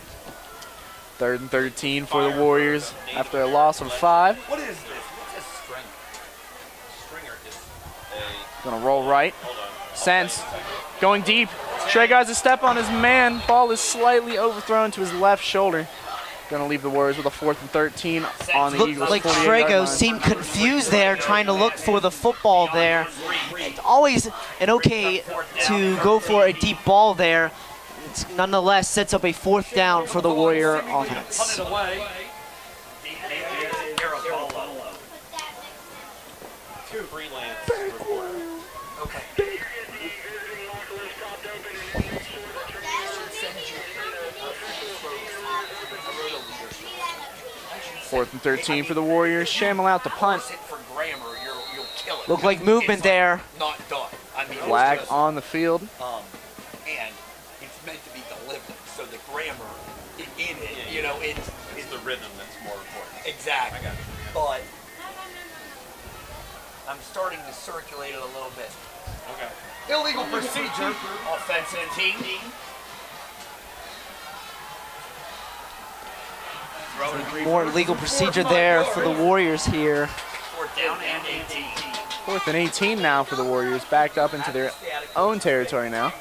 3rd and 13 for the Warriors after a loss of 5. What is this? What's a stringer? Stringer is a... Gonna roll right. Hold on. Sense going deep. Trey guys a step on his man. Ball is slightly overthrown to his left shoulder. Going to leave the Warriors with a 4th and 13 on the Looked Eagles' like 48-yard Trego line. seemed confused there, trying to look for the football there. It's always an okay to go for a deep ball there. It's nonetheless sets up a 4th down for the Warrior offense. Fourth and 13 for the Warriors. Shamel out to punt. Looked like movement there. Not done. I mean, Flag on the field. And it's meant to be delivered, so the grammar in it, you know, it's the rhythm that's more important. Exactly. I got it. But I'm starting to circulate it a little bit. Okay. Illegal procedure, offensive team. More legal procedure there for the Warriors here. 4th down and 18. 4th and 18 now for the Warriors. Backed up into their own territory now.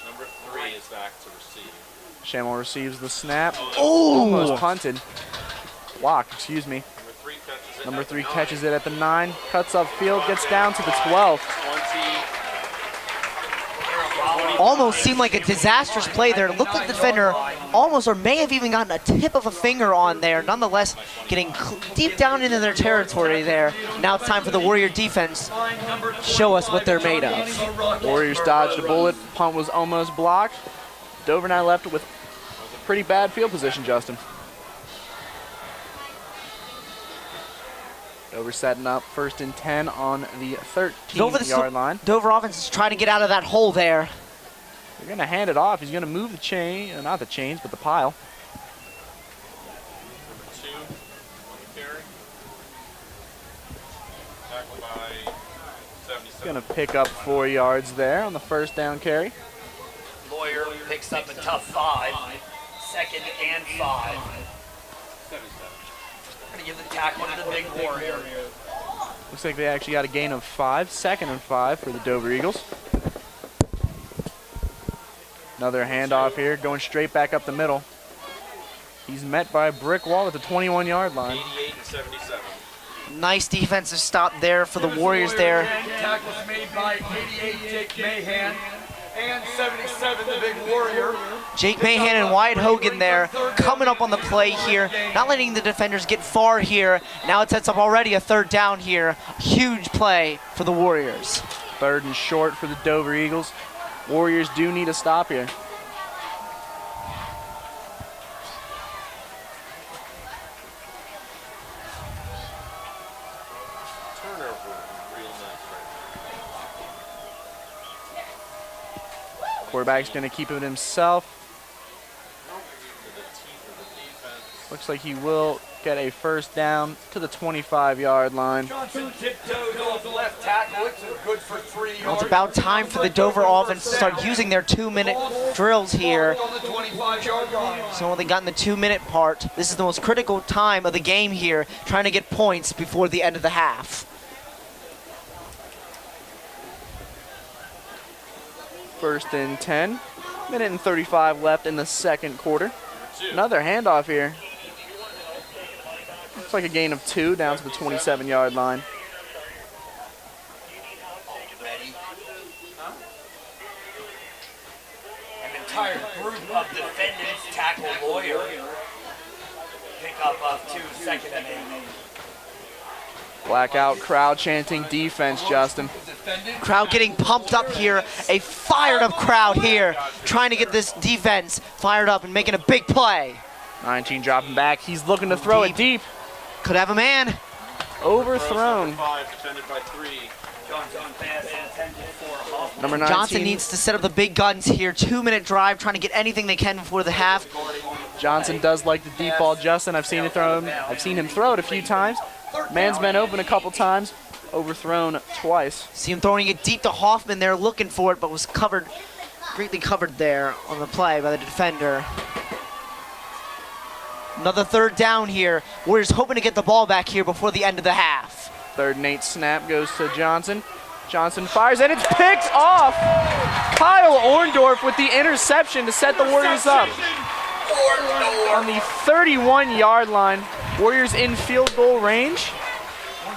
Number 3 is back to receive. Shamel receives the snap. Oh! Almost punted. Blocked, excuse me. Number 3 catches it at the 9. Cuts upfield, gets down to the 12. Almost seemed like a disastrous play there. It looked like the defender almost or may have even gotten a tip of a finger on there. Nonetheless, getting deep down into their territory there. Now it's time for the Warrior defense. Show us what they're made of. Warriors dodged a bullet. Punt was almost blocked. Dover now left with pretty bad field position, Justin. Dover setting up 1st and 10 on the 13-yard line. Dover offense is trying to get out of that hole there. They're going to hand it off. He's going to move the chain, not the chains, but the pile. Number 2 on the carry. Tackled by 77. He's going to pick up 4 yards there on the 1st down carry. Lawyer picks up a tough 5. 2nd and 5. 77. Gonna give the tackle to the big Warrior. Looks like they actually got a gain of 5. 2nd and 5 for the Dover Eagles. Another handoff here, going straight back up the middle. He's met by a brick wall at the 21-yard line. 88 and 77. Nice defensive stop there for the Warriors there. Tackles made by 88 Jake Mahan and 77 the big Warrior. Jake Mahan and Wyatt Hogan there coming up on the play here, not letting the defenders get far here. Now it sets up already a 3rd down here. Huge play for the Warriors. 3rd and short for the Dover Eagles. Warriors do need a stop here. Turnover real nice right now. Quarterback's going to keep it himself. Looks like he will get a 1st down to the 25-yard line. Johnson tiptoed off the left tackle. It's good for 3 yards. Well, it's about time for the Dover offense to start using their 2-minute drills here. On the 25-yard line. So when they got in the 2-minute part, this is the most critical time of the game here, trying to get points before the end of the half. 1st and 10. Minute and 35 left in the 2nd quarter. Another handoff here. Looks like a gain of 2 down to the 27-yard line. An entire group of defendants tackle Lawyer. Pick up of 2, 2nd and 8. Blackout crowd chanting defense, Justin. Crowd getting pumped up here. A fired up crowd here, trying to get this defense fired up and making a big play. 19 dropping back. He's looking to throw it deep. Could have a man. Overthrown. 5 defended by 3. Number 19. Johnson needs to set up the big guns here. 2-minute drive, trying to get anything they can before the half. Johnson does like the deep ball, Justin. I've seen him throw it a few times. Man's been open a couple times. Overthrown twice. See him throwing it deep to Hoffman there, looking for it, but was covered, greatly covered there on the play by the defender. Another 3rd down here. Warriors hoping to get the ball back here before the end of the half. 3rd and 8 snap goes to Johnson. Johnson fires, and it's picked off. Kyle Orndorff with the interception to set the Warriors up. On the 31-yard line, Warriors in field goal range.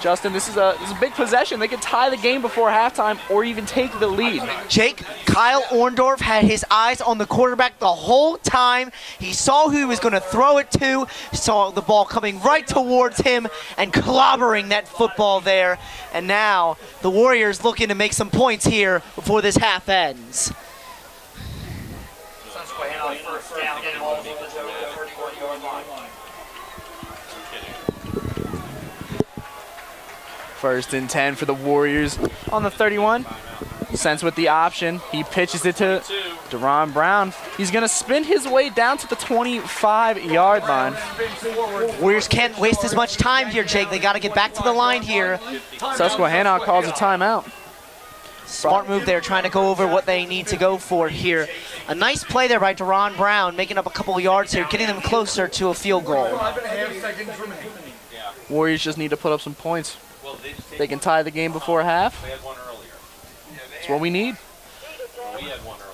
Justin, this is a big possession. They could tie the game before halftime or even take the lead. Jake, Kyle Orndorff had his eyes on the quarterback the whole time. He saw who he was going to throw it to, saw the ball coming right towards him and clobbering that football there. And now the Warriors looking to make some points here before this half ends. Susquehannock first down and ball over the 31-yard line. First and 10 for the Warriors on the 31. Sense with the option. He pitches it to Deron Brown. He's going to spin his way down to the 25-yard line. Warriors can't waste as much time here, Jake. They got to get back to the line here. Susquehannock calls a timeout. Smart move there, trying to go over what they need to go for here. A nice play there by Deron Brown, making up a couple of yards here, getting them closer to a field goal. 5.5 seconds remaining. Warriors just need to put up some points. They can tie the game before half. We had one earlier. That's what we need. We had one earlier.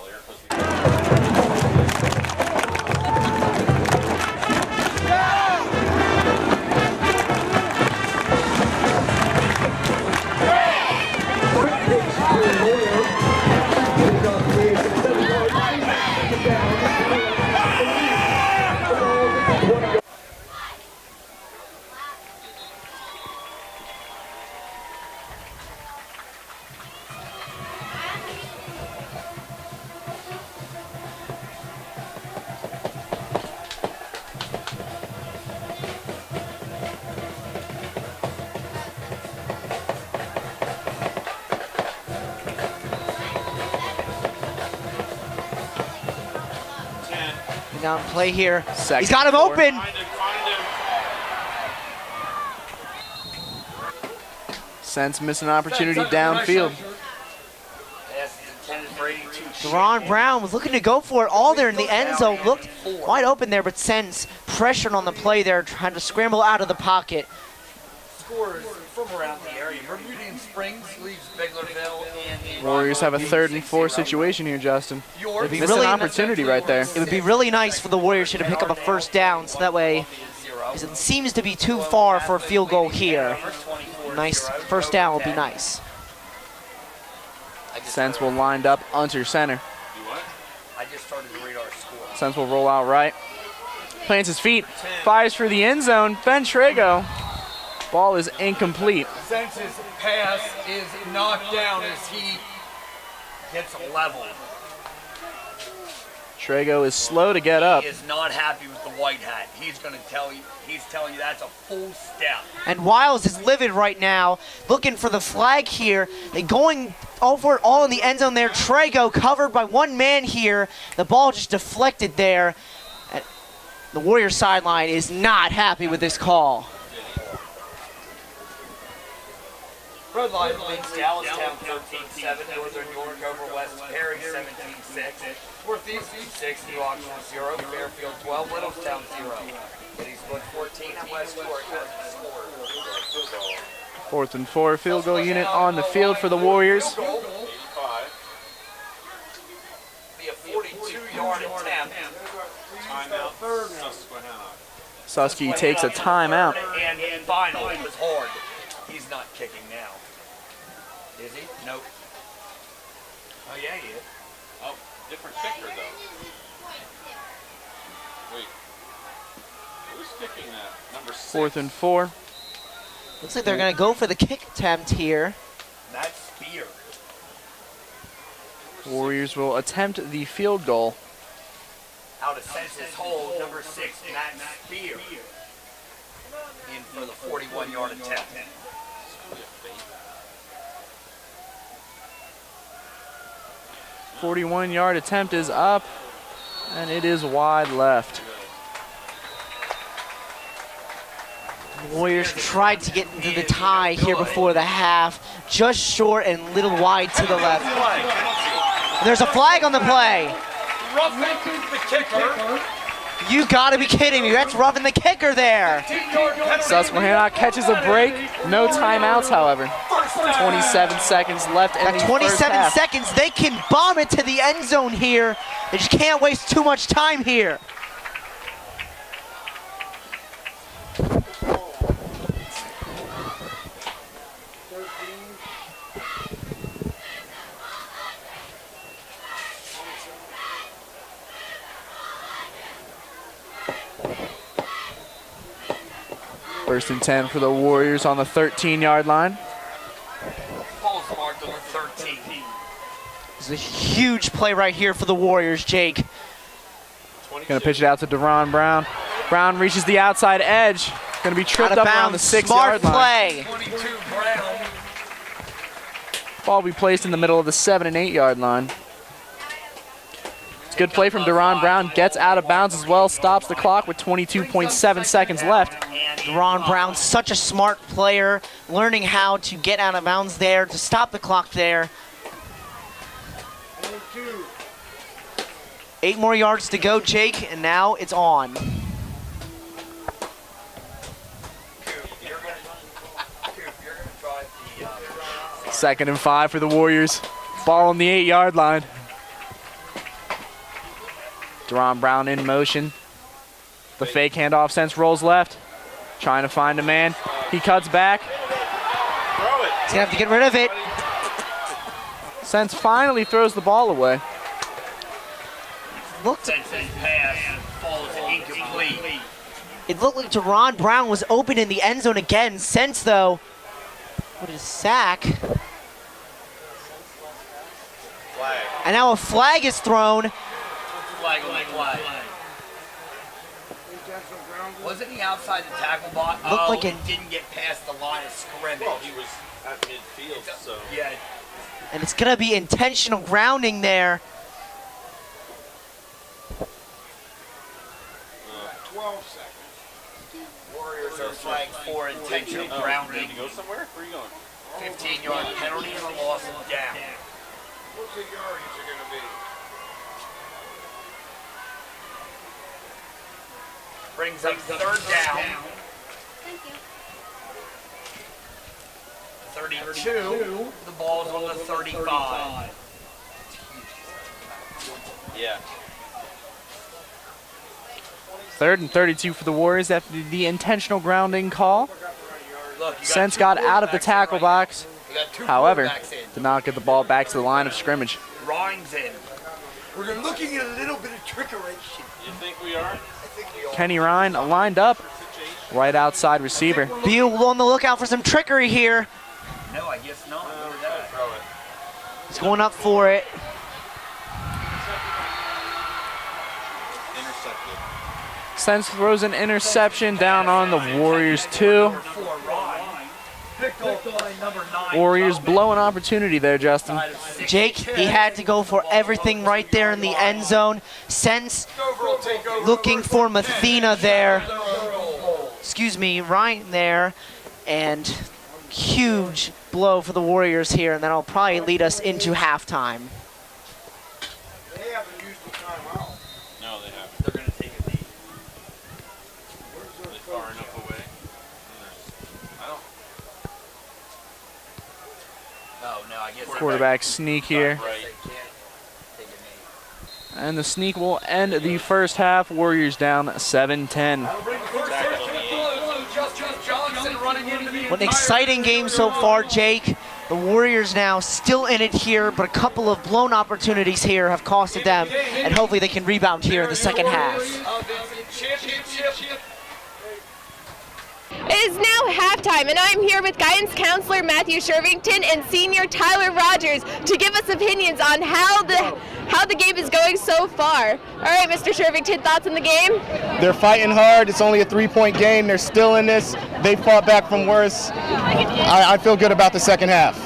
Down play here. Second He's got him open. Sense missing an opportunity downfield. Deron Brown was looking to go for it all there in the end zone. Looked wide open there, but Sense pressured on the play there, trying to scramble out of the pocket. Scores from around the area. Bermudian Springs leaves Biglerville and Warriors have a 3rd and 4 situation here, Justin. It'd be Missed really an opportunity right there. It would be really nice for the Warriors to pick up a first down, so that way, because it seems to be too far for a field goal here. Nice first down would be nice. Sense will lined up under center. I just started to read our score. Sense will roll out right. Plants his feet, fires for the end zone. Ben Trago. Ball is incomplete. Sense's pass is knocked down as he gets leveled. Trago is slow to get up. He is not happy with the white hat. He's going to tell you, he's telling you that's a full step. And Wiles is livid right now, looking for the flag here. They going over it all in the end zone there. Trago covered by one man here. The ball just deflected there. The Warriors sideline is not happy with this call. Red line leads Dallastown 13-7, Northern York over West Perry 17-6, Northeast 6, New Oxford 0, Fairfield 12, Littlestown 0. Gettysburg 14 and West York has scored. 4th and 4 field goal unit on the field for the Warriors. Be a 42-yard attempt. Timeout, Susquehannock. Susky takes a timeout. And finally, it was hard. He's not kicking now. Is he? Nope. Oh, yeah, he is. Oh, different kicker, though. Wait. Who's kicking that? Number 6. 4th and 4. Looks like they're going to go for the kick attempt here. That's Spear. Warriors will attempt the field goal. Out of Sense's hole, number 6, Matt Spear. In for the 41-yard attempt. 41-yard attempt is up, and it is wide left. Warriors tried to get into the tie here before the half, just short and a little wide to the left. There's a flag on the play. Roughing the kicker. You gotta be kidding me. That's roughing the kicker there. Susquehannock catches a break. No timeouts, however. 27 seconds left in the At 27 first half. seconds, they can bomb it to the end zone here. They just can't waste too much time here. First and 10 for the Warriors on the 13-yard line. Ball's marked on the 13. This is a huge play right here for the Warriors, Jake. Gonna pitch it out to Deron Brown. Brown reaches the outside edge. Gonna be tripped up around the 6-yard line. Smart play. 22 Brown. Ball will be placed in the middle of the 7 and 8-yard line. It's a good play from Deron Brown. Gets out of bounds as well. Stops the clock with 22.7 seconds left. Deron Brown, such a smart player, learning how to get out of bounds there, to stop the clock there. 8 more yards to go, Jake, and now it's on. Second and 5 for the Warriors. Ball on the 8-yard line. Deron Brown in motion. The fake handoff sense rolls left. Trying to find a man. He cuts back. He's gonna have to get rid of it. Sense finally throws the ball away. It looked like Deron Brown was open in the end zone again. Sense, though, with his sack. Flag. And now a flag is thrown. Flag on the flag. Wasn't he outside the tackle box? Looked like he it. didn't get past the line of scrimmage. Well, he was at midfield, so. Yeah. And it's gonna be intentional grounding there. 12 seconds. Warriors are flagged for intentional grounding. Need to go somewhere? Where are you going? 15-yard penalty and a loss of down. What's the yardage are going to be? Brings up third down. Thank you. 32. The ball's on the 35. Yeah. Third and 32 for the Warriors after the intentional grounding call. Look, you Sense two got out of the quarterbacks tackle in right box. now. You got two However, quarterbacks in. did not get the ball back to the line of scrimmage. Rhymes in. We're looking at a little bit of trickery. You think we are? I think we are. Kenny Ryan lined up right outside receiver. Be on the lookout for some trickery here. No, I guess not. Where was that? Throw it. He's going up for it. Intercepted. Sense throws an interception down on the Warriors 2. Warriors blow an opportunity there, Justin. Jake, he had to go for everything right there in the end zone. Sense looking for Mathena there. Excuse me, Ryan there. And huge blow for the Warriors here, and that'll probably lead us into halftime. They haven't used the timeout. No, they haven't. They're going to take a knee. Are they far enough away? I don't. No, I guess Quarterback sneak here. Right. And the sneak will end the first half. Warriors down 7-10. What an exciting game so far, Jake. The Warriors now still in it here, but a couple of blown opportunities here have costed them, and hopefully they can rebound here in the second half. It is now halftime, and I'm here with guidance counselor Matthew Shervington and senior Tyler Rogers to give us opinions on how the game is going so far. All right, Mr. Shervington, thoughts on the game? They're fighting hard. It's only a 3-point game. They're still in this. They fought back from worse. I feel good about the second half.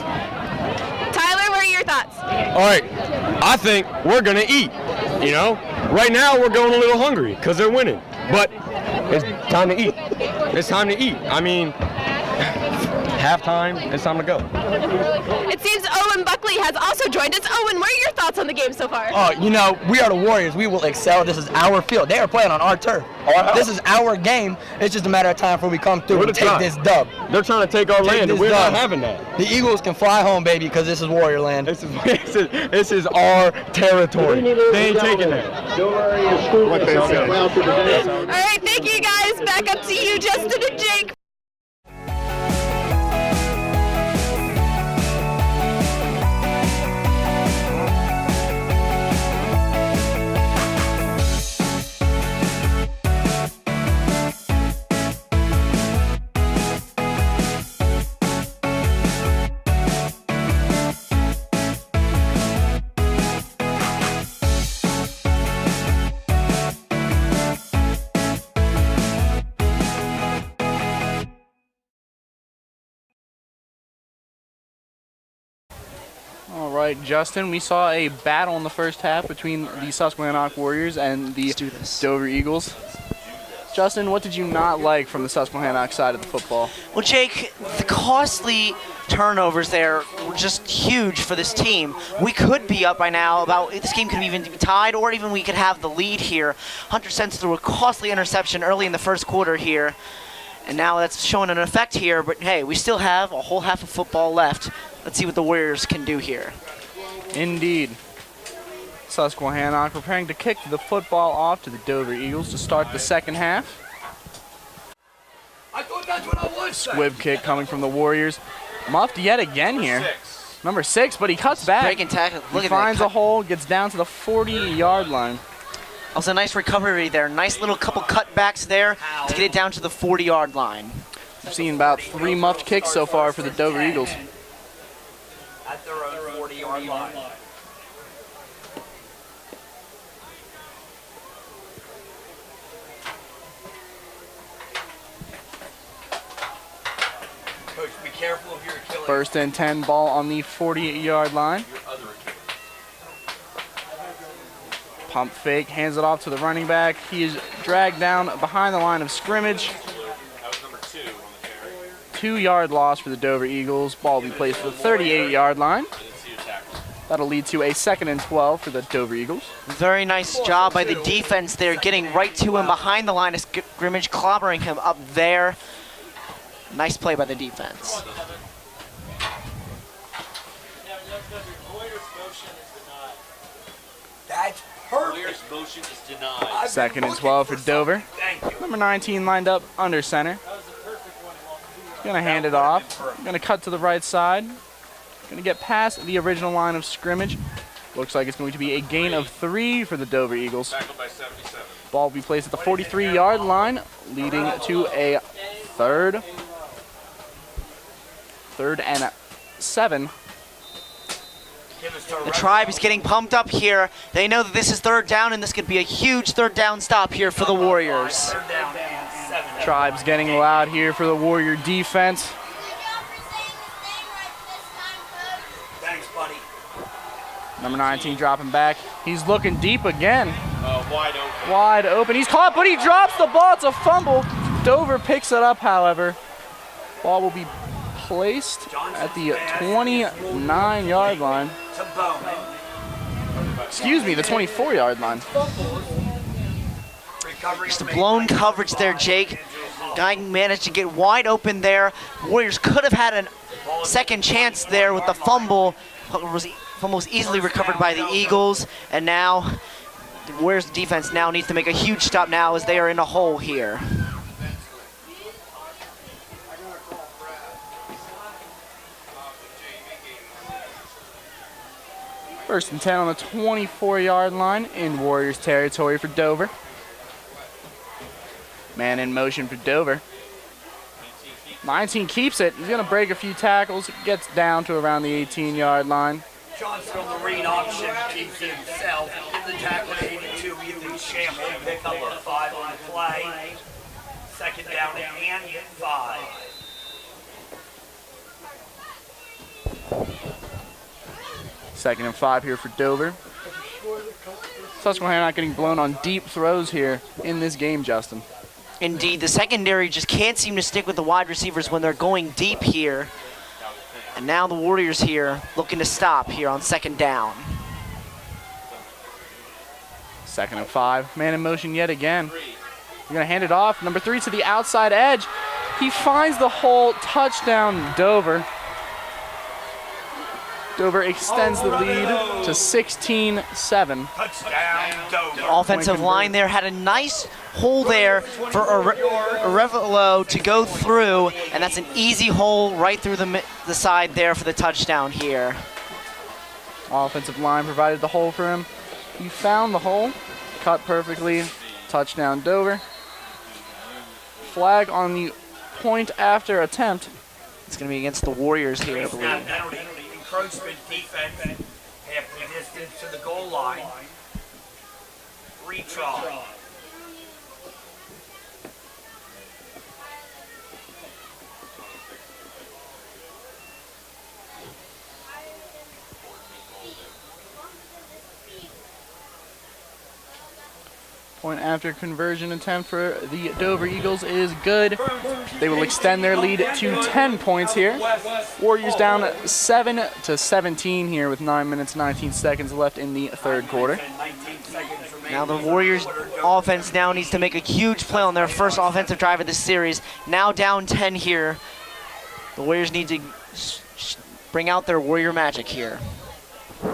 Tyler, what are your thoughts? All right, I think we're going to eat, you know. Right now we're going a little hungry because they're winning, but it's time to eat. It's time to eat. I mean, halftime, it's time to go. It seems Owen Buckley has also joined us. Owen, what are your thoughts on the game so far? Oh, you know, we are the Warriors. We will excel. This is our field. They are playing on our turf. This is our game. It's just a matter of time before we come through and take this dub. They're trying to take our land, and we're not having that. The Eagles can fly home, baby, because this is Warrior land. This is our territory. They ain't taking that. What they say. All right, thank you guys. Back up to you, Justin and Jake. All right, Justin, we saw a battle in the first half between the Susquehannock Warriors and the Dover Eagles. Justin, what did you not like from the Susquehannock side of the football? Well, Jake, the costly turnovers there were just huge for this team. We could be up by now. This game could even be tied, or even we could have the lead here. Hunter Sense threw a costly interception early in the first quarter here, and now that's showing an effect here. But hey, we still have a whole half of football left. Let's see what the Warriors can do here. Indeed. Susquehannock preparing to kick the football off to the Dover Eagles to start the second half. I thought that's what I was saying. Squib kick coming from the Warriors. Muffed yet again here. Number 6, but he cuts back. Breaking tackle. He finds a hole, gets down to the 40-yard line. Also, nice recovery there. Nice little couple cutbacks there to get it down to the 40-yard line. We've seen about 3 muffed kicks so far for the Dover Eagles. At their own 40-yard line. Coach, be careful of your Achilles. First and 10, ball on the 40-yard line. Pump fake, hands it off to the running back. He is dragged down behind the line of scrimmage. 2-yard loss for the Dover Eagles. Ball will be placed for the 38-yard line. That'll lead to a 2nd and 12 for the Dover Eagles. Very nice job by the defense there, getting right to him behind the line of scrimmage, clobbering him up there. Nice play by the defense. That's perfect. Motion is denied. 2nd and 12 for Dover. Number 19 lined up under center. Gonna hand it off. Gonna cut to the right side. Gonna get past the original line of scrimmage. Looks like it's going to be a gain of 3 for the Dover Eagles. Tackled by 77. Ball will be placed at the 43-yard line, leading to a third and 7. The Tribe is getting pumped up here. They know that this is 3rd down, and this could be a huge 3rd down stop here for the Warriors. Tribe's getting loud here for the Warrior defense. Thanks, buddy. Number 19 dropping back. He's looking deep again. Wide open. Wide open. He's caught, but he drops the ball. It's a fumble. Dover picks it up, however. Ball will be placed at the 29-yard line. Excuse me, the 24-yard line. Just a blown coverage there, Jake. Guy managed to get wide open there. Warriors could have had a second chance there with the fumble. Fumble was easily recovered by the Eagles, and now the Warriors defense now needs to make a huge stop now as they are in a hole here. First and 10 on the 24-yard line in Warriors territory for Dover. Man in motion for Dover. 19 keeps it. He's going to break a few tackles. Gets down to around the 18-yard line. Johnson on the read option keeps it himself. In the tackle at 82, Ethan Shamble pick up a 5 on the play. 2nd down and 5. Second and 5 here for Dover. Susquehannock getting blown on deep throws here in this game, Justin. Indeed, the secondary just can't seem to stick with the wide receivers when they're going deep here. And now the Warriors here looking to stop here on 2nd down. 2nd and 5. Man in motion yet again. You're going to hand it off. Number 3 to the outside edge. He finds the hole. Touchdown, Dover. Dover extends the lead to 16-7. Touchdown, Dover. Offensive line there had a nice hole there for Arevalo to go through, and that's an easy hole right through the side there for the touchdown here. Offensive line provided the hole for him. He found the hole, cut perfectly. Touchdown, Dover. Flag on the point after attempt. It's going to be against the Warriors here, I believe. Penalty, encroachment defense, half the distance to the goal line. Retry. Point after conversion attempt for the Dover Eagles is good. They will extend their lead to 10 points here. Warriors down 7-17 here with 9 minutes 19 seconds left in the 3rd quarter. Now the Warriors offense now needs to make a huge play on their first offensive drive of this series. Now down 10 here. The Warriors need to bring out their Warrior magic here.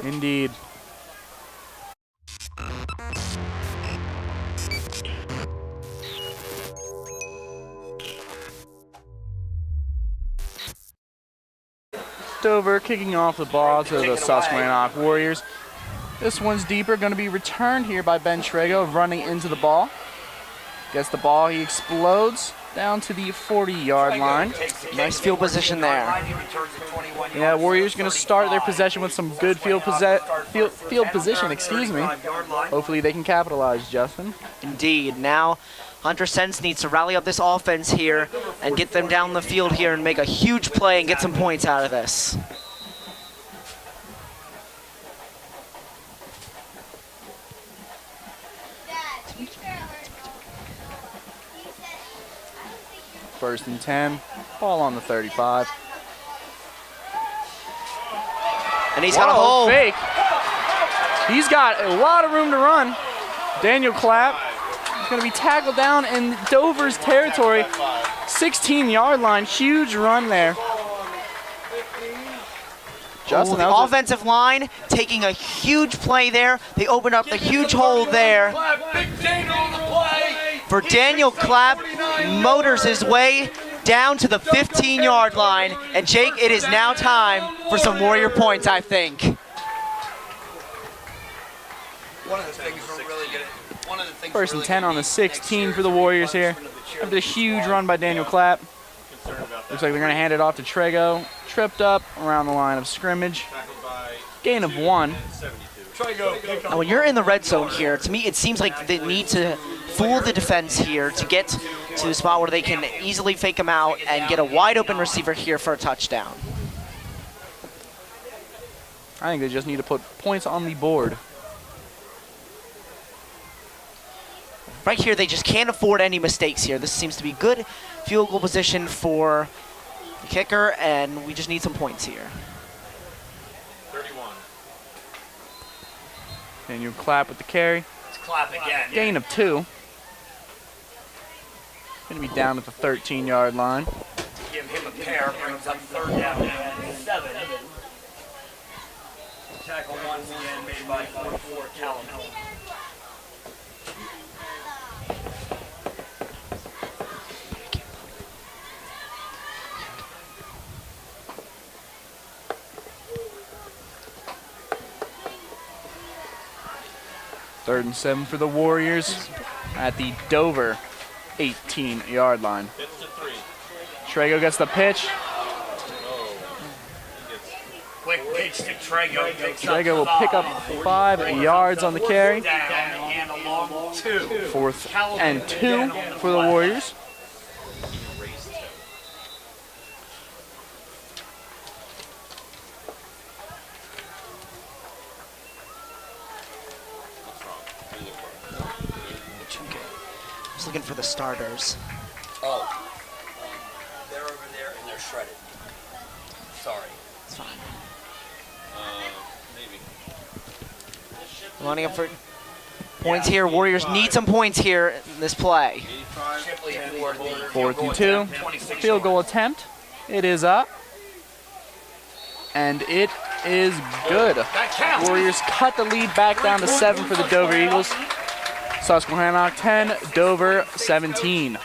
Indeed. Dover kicking off the ball to the Susquehannock Warriors. This one's deeper, going to be returned here by Ben Trego, running into the ball. Gets the ball, he explodes down to the 40-yard line. Nice field position there. Yeah, Warriors going to start their possession with some good field position, excuse me. Hopefully they can capitalize, Justin. Indeed. Now Hunter Sense needs to rally up this offense here and get them down the field here and make a huge play and get some points out of this. First and 10, ball on the 35. And he's got a hole. Fake. He's got a lot of room to run. Daniel Clapp is going to be tackled down in Dover's territory. 16-yard line, huge run there. Justin, the offensive line taking a huge play there. They opened up the huge hole there. For Daniel Clapp, motors his way down to the 15-yard line. And Jake, it is now time for some Warrior points, I think. First and 10 on the 16 for the Warriors here. After the huge run by Daniel Clapp. Looks like they're going to hand it off to Trego. Tripped up around the line of scrimmage. Gain of 1. Now, when you're in the red zone here, to me, it seems like they need to fool the defense here to get to a spot where they can easily fake them out and get a wide open receiver here for a touchdown. I think they just need to put points on the board. Right here, they just can't afford any mistakes here. This seems to be good field goal position for the kicker, and we just need some points here. 31. Daniel Clapp with the carry. Let's clap again. Gain of 2. Going to be down at the 13-yard line. Give him a pair, brings up 3rd down and 7. Tackle once again made by 44 Callum. Third and 7 for the Warriors at the Dover 18-yard line. Trego gets the pitch. Quick pitch to Trego. Trego will pick up 5 yards on the carry. And along 2. 4th and 2 for the Warriors. Just looking for the starters. Oh, they're over there and they're shredded. Sorry. It's fine. Maybe. Lining up for points here. Warriors need some points here in this play. Shipley for the 4th and 2. Field goal attempt. It is up. And it is good. Warriors cut the lead back down to 7 for the Dover Eagles. Susquehannock 10, Dover 17.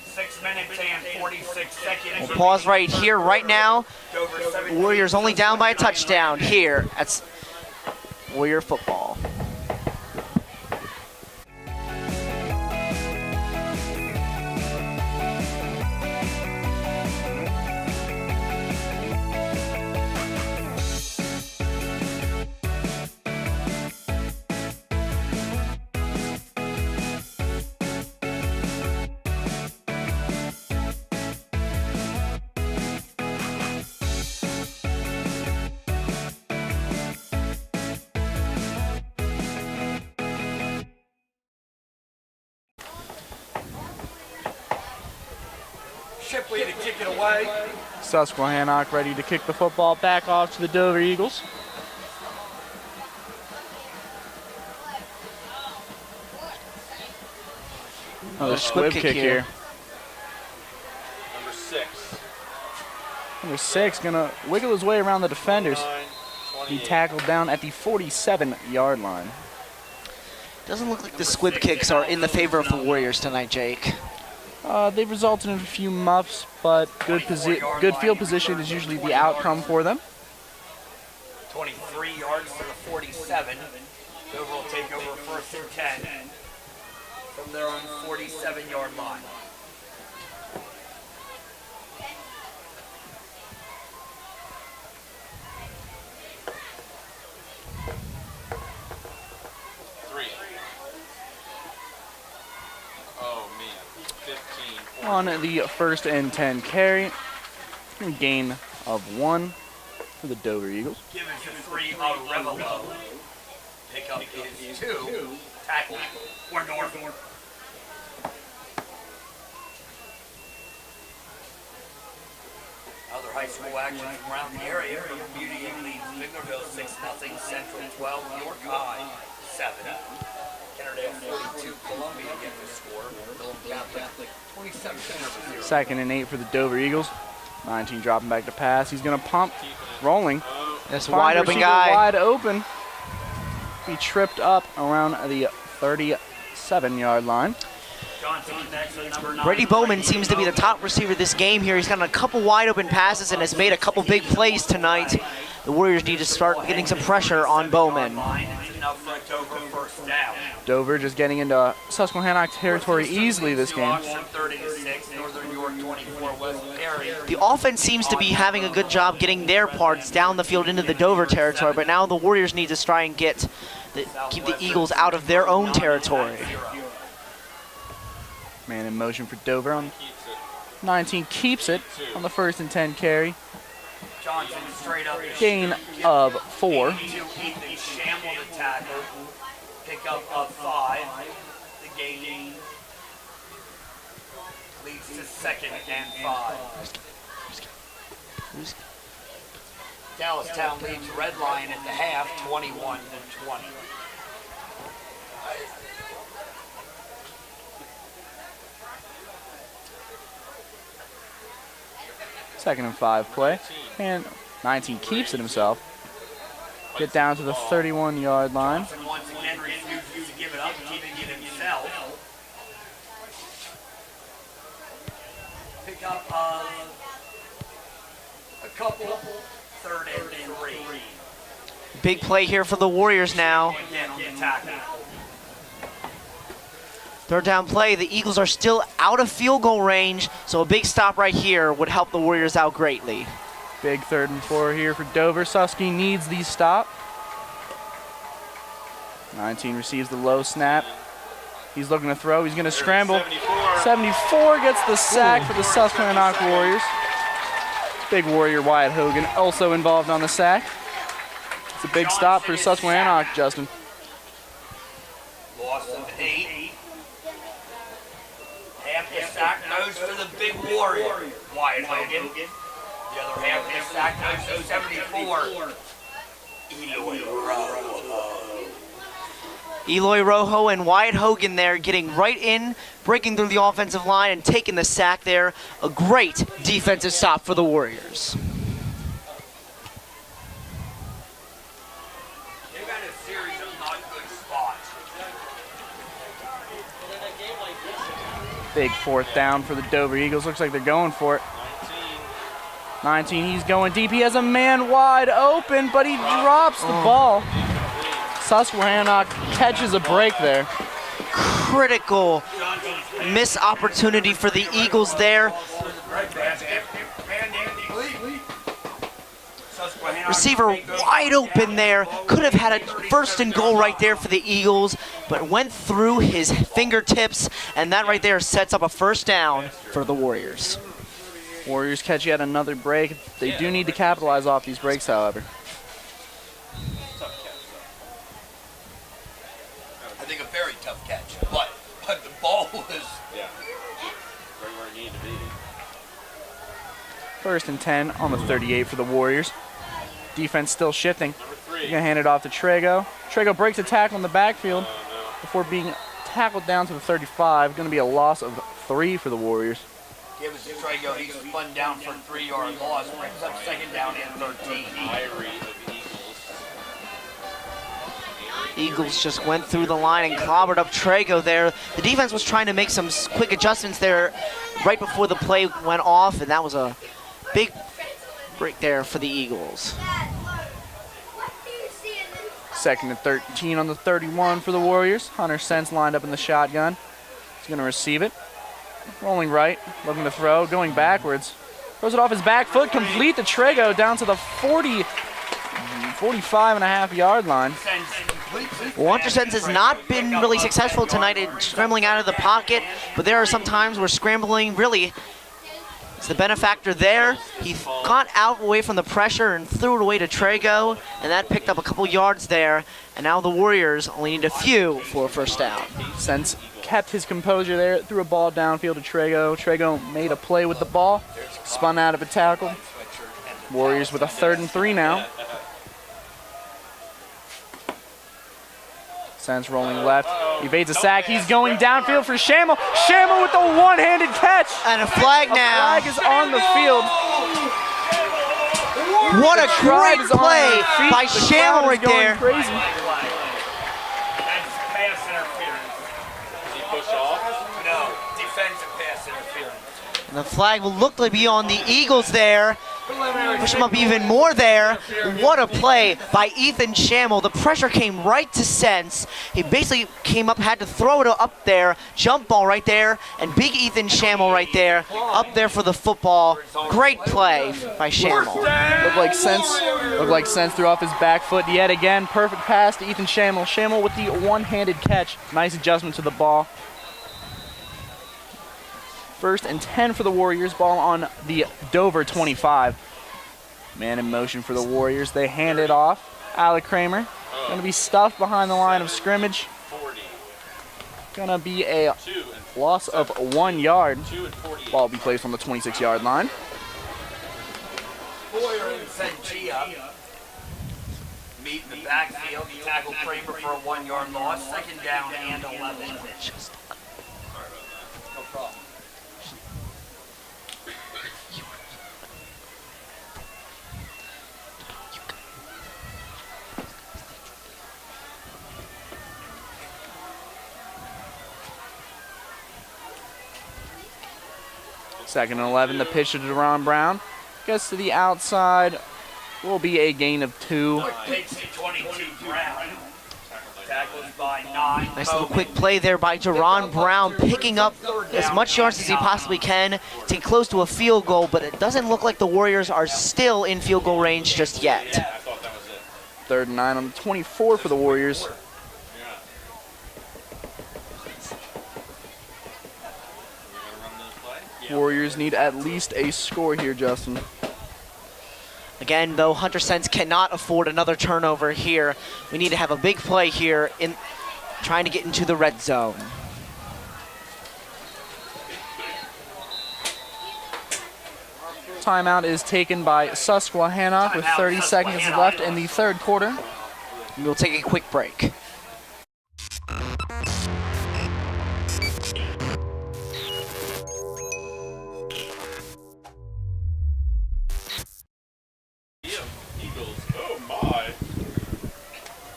6 minutes and 46 seconds. We'll pause right here, right now. Warriors only down by a touchdown here at Warrior football. Shipley to kick it away. Susquehannock ready to kick the football back off to the Dover Eagles. Another squib kick here. Number 6. Number 6 gonna wiggle his way around the defenders. He tackled down at the 47-yard line. Doesn't look like the squib kicks are in the favor of the Warriors tonight, Jake. They've resulted in a few muffs, but good field position is usually the outcome for them. 23 yards to the 47. Dover will take over 1st and 10 from their own 47-yard line. On the 1st and 10 carry, gain of 1 for the Dover Eagles. Give it to 3 of Revelo. Pick up is 2. Tackle or north. Other high school action from around the area. Beauty leads Vigorville 6-0. Central 12. York High 7. Kennerdale 42. Columbia gets the score. Dillon Catholic 27. 2nd and 8 for the Dover Eagles. 19 dropping back to pass. He's going to pump, rolling. That's a wide open guy. Wide open. He tripped up around the 37-yard line. Brady Bowman seems to be the top receiver this game here. He's gotten a couple wide open passes and has made a couple big plays tonight. The Warriors need to start getting some pressure on Bowman. Dover just getting into Susquehannock territory easily this game. The offense seems to be having a good job getting their parts down the field into the Dover territory, but now the Warriors need to try and keep the Eagles out of their own territory. Man in motion for Dover on 19, keeps it on the 1st and 10 carry. Johnson straight up. Gain of 4. Ethan Shamble the tackle. Pick up of 5. The gain leads to 2nd and 5. Dallastown leads Red Lion at the half, 21-20. 2nd and 5 play. And 19 keeps it himself. Get down to the 31-yard line. Once again refuses to give it up, keeping it himself. Pick up a couple, 3rd and 3. Big play here for the Warriors now. Again on the tackle. 3rd down play. The Eagles are still out of field goal range, so a big stop right here would help the Warriors out greatly. Big 3rd and 4 here for Dover. Susky needs the stop. 19 receives the low snap. He's looking to throw. He's going to scramble. 74 gets the sack for the Susquehannock Warriors. Big Warrior Wyatt Hogan also involved on the sack. It's a big stop for Susquehannock, Justin. Loss of 8. Half the sack goes to the big warrior, Wyatt Hogan. The other half of the sack goes to 74. Eloy Rojo. Eloy Rojo and Wyatt Hogan there getting right in, breaking through the offensive line and taking the sack there. A great defensive stop for the Warriors. They've had a series of not good spots. Big 4th down for the Dover Eagles. Looks like they're going for it. 19, he's going deep. He has a man wide open, but he drops the ball. Susquehannock catches a break there. Critical miss opportunity for the Eagles there. Receiver wide open there. Could have had a 1st and goal right there for the Eagles, but went through his fingertips, and that right there sets up a 1st down for the Warriors. Warriors catch yet another break. They do need to capitalize off these breaks, however. I think a very tough catch, but the ball was right where it needed to be. 1st and 10 on the 38 for the Warriors. Defense still shifting. You're going to hand it off to Trego. Trego breaks a tackle in the backfield before being tackled down to the 35. Going to be a loss of 3 for the Warriors. Give us to Trego. He's spun down for a 3-yard loss. Brings up 2nd down and 13. Eagles just went through the line and clobbered up Trego there. The defense was trying to make some quick adjustments there right before the play went off, and that was a big break there for the Eagles. 2nd and 13 on the 31 for the Warriors. Hunter Sense lined up in the shotgun. He's going to receive it. Rolling right, looking to throw, going backwards. Throws it off his back foot, complete to Trego down to the 45.5-yard line. Well, Hunter Sense has not been really successful tonight in scrambling out of the pocket, but there are some times where scrambling really is the benefactor there. He got out away from the pressure and threw it away to Trego, and that picked up a couple yards there, and now the Warriors only need a few for a 1st down. Sense kept his composure there, threw a ball downfield to Trego. Trego made a play with the ball, spun out of a tackle. Warriors with a 3rd and 3 now. Sense rolling left, evades a sack. He's going downfield for Shamel. Shamel with the one-handed catch. And a flag now. A flag is on the field. What a great play by Shamel right there. Crazy. That's pass interference. Did he push off? No, defensive pass interference. And the flag will look to be on the Eagles there. Push him up even more there. What a play by Ethan Shamel. The pressure came right to Sense. He basically came up, had to throw it up there. Jump ball right there. And big Ethan Shamel right there. Up there for the football. Great play by Shamel. Looked like Sense threw off his back foot yet again. Perfect pass to Ethan Shamel. Shamel with the one-handed catch. Nice adjustment to the ball. 1st and 10 for the Warriors. Ball on the Dover 25. Man in motion for the Warriors. They hand it off. Alec Kramer going to be stuffed behind the line of scrimmage. Going to be a loss of 1 yard. Ball will be placed on the 26-yard line. Boyer and Sengia meet in the backfield. Tackle Kramer for a 1-yard loss. 2nd down and 11. No problem. Second and 11, the pitch to Deron Brown. Gets to the outside. Will be a gain of 2. Takes it 22 Brown. Tackles by 9. Nice little quick play there by Deron Brown, picking up as much yards as he possibly can to get close to a field goal, but it doesn't look like the Warriors are still in field goal range just yet. 3rd and 9 on the 24 for the Warriors. Warriors need at least a score here, Justin. Again, though, Hunter Sense cannot afford another turnover here. We need to have a big play here trying to get into the red zone. Timeout is taken by Susquehannock with 30 seconds left in the third quarter. We'll take a quick break.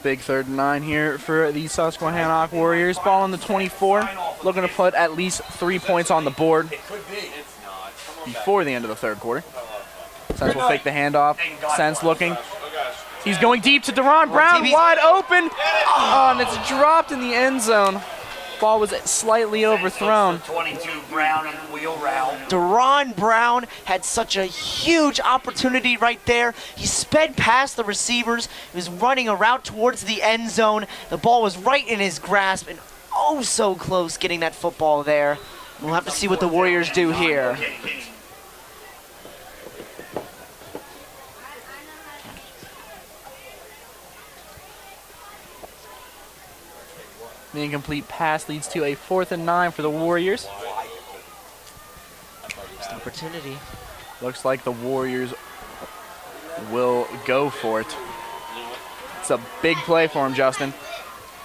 Big 3rd and 9 here for the Susquehannock Warriors. Ball on the 24, looking to put at least 3 points on the board before the end of the third quarter. Sense will fake the handoff. Sense looking. He's going deep to Deron Brown, wide open. Oh, and it's dropped in the end zone. Ball was slightly overthrown. 22 Brown and wheel round. Deron Brown had such a huge opportunity right there. He sped past the receivers. He was running a route towards the end zone. The ball was right in his grasp and oh so close getting that football there. We'll have to see what the Warriors do here. The incomplete pass leads to a 4th and 9 for the Warriors. Just opportunity. Looks like the Warriors will go for it. It's a big play for him, Justin.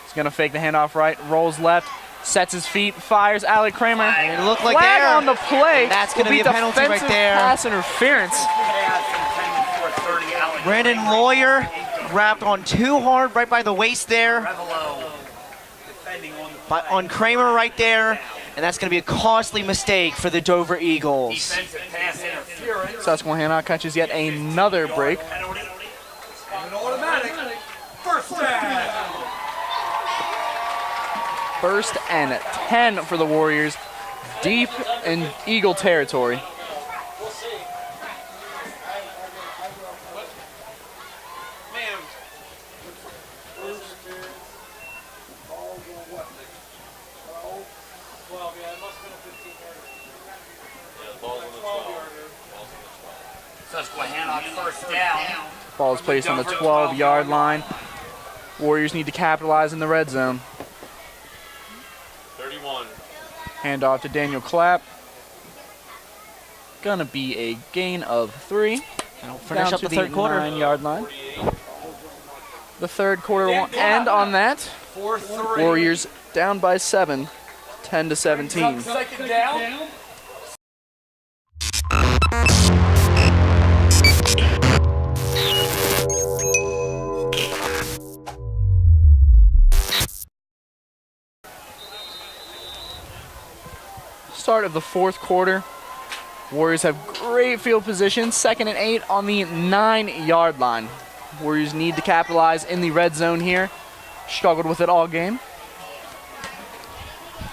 He's going to fake the handoff right, rolls left, sets his feet, fires Alec Kramer. And it looked like flag there. on the play. And that's going to be a penalty right there. Pass interference. Brandon Lawyer grabbed on too hard right by the waist there. On Kramer right there, and that's going to be a costly mistake for the Dover Eagles. Susquehannock catches yet another break. First and 10 for the Warriors, deep in Eagle territory. Susquehannock first down. Ball is placed on the 12-yard line. Warriors need to capitalize in the red zone. 31. Handoff to Daniel Clapp. Gonna be a gain of 3. Finish up the third quarter. 9-yard line. The third quarter will end on that. Warriors down by 7, 10-17. Second down. Start of the fourth quarter. Warriors have great field position. 2nd and 8 on the 9-yard line. Warriors need to capitalize in the red zone here. Struggled with it all game.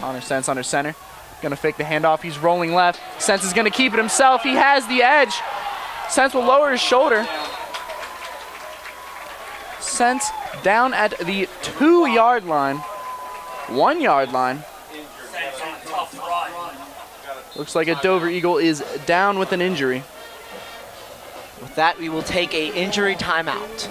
Honor Sense under center. Gonna fake the handoff. He's rolling left. Sense is gonna keep it himself. He has the edge. Sense will lower his shoulder. Sense down at the 2-yard line. 1-yard line. Looks like a Dover Eagle is down with an injury. With that, we will take a injury timeout.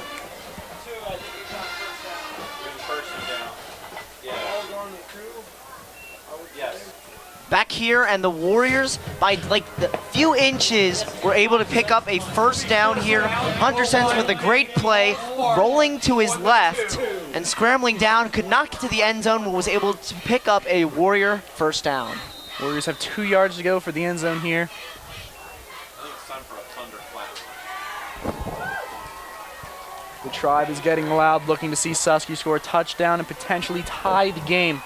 Back here, and the Warriors, by like the few inches, were able to pick up a first down here. Hunter Sense with a great play, rolling to his left and scrambling down, could not get to the end zone, but was able to pick up a Warrior first down. Warriors have 2 yards to go for the end zone here. The Tribe is getting loud, looking to see Susky score a touchdown and potentially tie the game.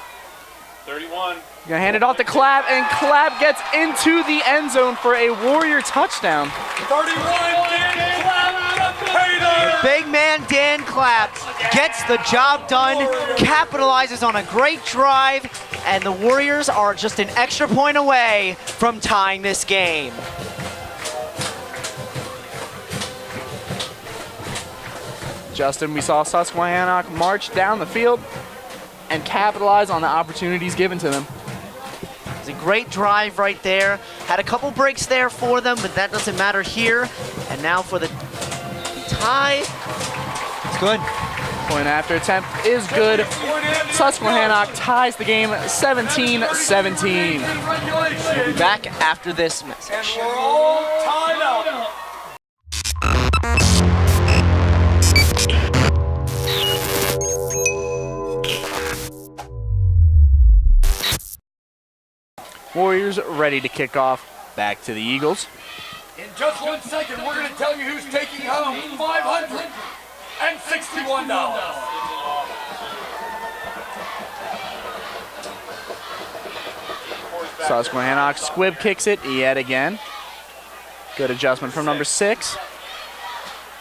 31. Gonna hand it off to Clapp, and Clapp gets into the end zone for a Warrior touchdown. 31, Dan Clapp. Big man Dan Clapp gets the job done, capitalizes on a great drive, and the Warriors are just an extra point away from tying this game. Justin, we saw Susquehannock march down the field and capitalize on the opportunities given to them. It's a great drive right there. Had a couple breaks there for them, but that doesn't matter here. And now for the tie. It's good. Point after attempt is good. Susquehannock ties the game 17-17. We'll be back after this message. And we're all tied up. Warriors ready to kick off. Back to the Eagles. In just 1 second, we're going to tell you who's taking home $561. Susquehannock squib kicks it yet again. Good adjustment from number 6.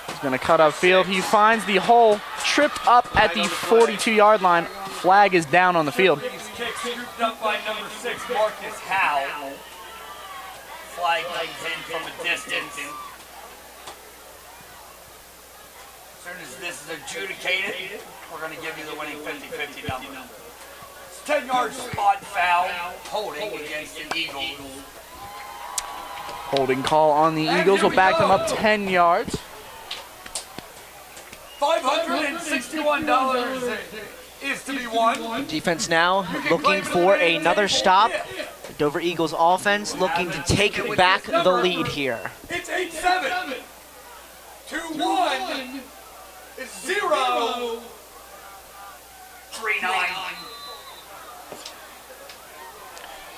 He's going to cut upfield. He finds the hole, tripped up at the 42-yard line. Flag is down on the field. These kicks scooped up by number 6, Marcus Howe. Flag comes in from a distance. As soon as this is adjudicated, we're going to give you the winning 50-50 number. It's 10-yard spot foul, holding against the Eagles. Holding call on the Eagles will back them up 10 yards. $561 is to be won. Defense now looking for another stop. The Dover Eagles offense looking to take back the lead here. It's 8-7. 2-1 is 0. 3-9.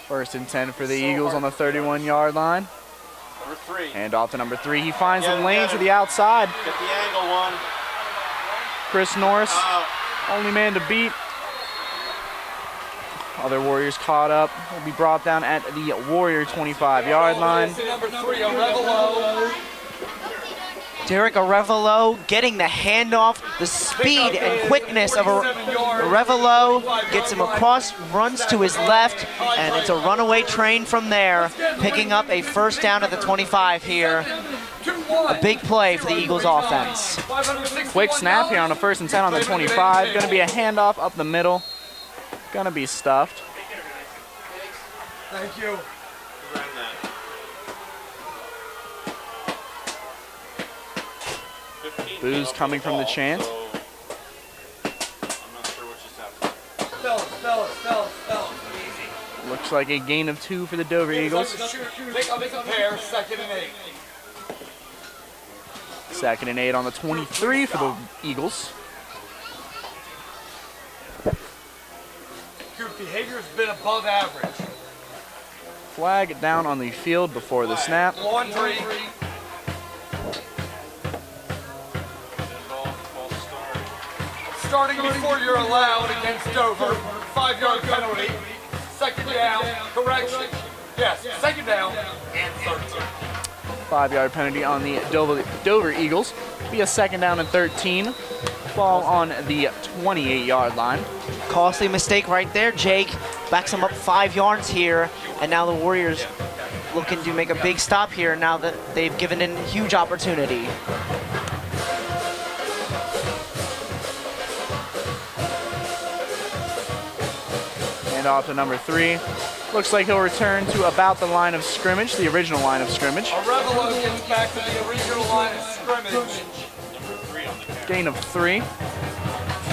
First and 10 for the Eagles on the 31-yard line. Number 3. Hand off to number 3. He finds the lane to the outside. Get the angle one. Chris Norris, only man to beat. Other Warriors caught up. Will be brought down at the Warrior 25-yard line. Number 3, Arevalo. Derek Arevalo getting the handoff, the speed and quickness of Arevalo gets him across, runs to his left, and it's a runaway train from there, picking up a first down at the 25 here. A big play for the Eagles offense. Quick snap here on a first and 10 on the 25. Going to be a handoff up the middle. Going to be stuffed. Thank you. Boos coming from the chant. Looks like a gain of 2 for the Dover Eagles. Make a pair, 2nd and 8. 2nd and 8 on the 23 for the Eagles. Your behavior's been above average. Flag down on the field before the snap. Laundry. Starting before you're allowed against Dover. 5-yard penalty. 2nd down. Correction. Yes, 2nd down and 13. 5-yard penalty on the Dover Eagles. Be a 2nd down and 13. Ball on the 28-yard line. Costly mistake right there. Jake backs him up 5 yards here, and now the Warriors looking to make a big stop here now that they've given in huge opportunity. And off to number 3. Looks like he'll return to about the line of scrimmage, the original line of scrimmage. Arevalo gets back to the original line of scrimmage. Gain of 3.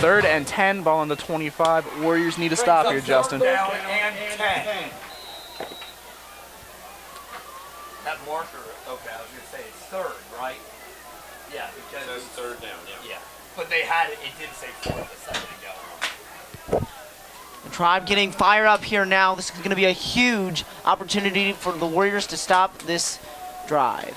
3rd and 10, ball on the 25. Warriors need a stop here, Justin. Down and 10. That marker, okay, I was going to say it's 3rd, right? Yeah, because it says 3rd down, yeah. But they had it did say 4th a second ago. Tribe getting fired up here now. This is going to be a huge opportunity for the Warriors to stop this drive.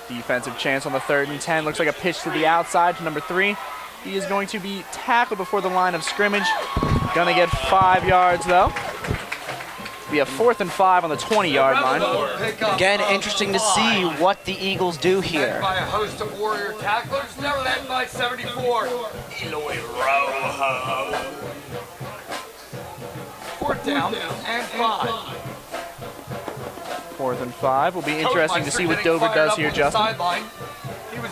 Defensive chance on the 3rd and 10. Looks like a pitch to the outside to number 3. He is going to be tackled before the line of scrimmage. Gonna get 5 yards though. Be a 4th and 5 on the 20-yard line. Again, interesting to see what the Eagles do here. By a host of Warrior tacklers, now led by 74, Eloy Rojo. 4th down and 5. 4th and 5. Will be interesting to see what Dover does here, Justin.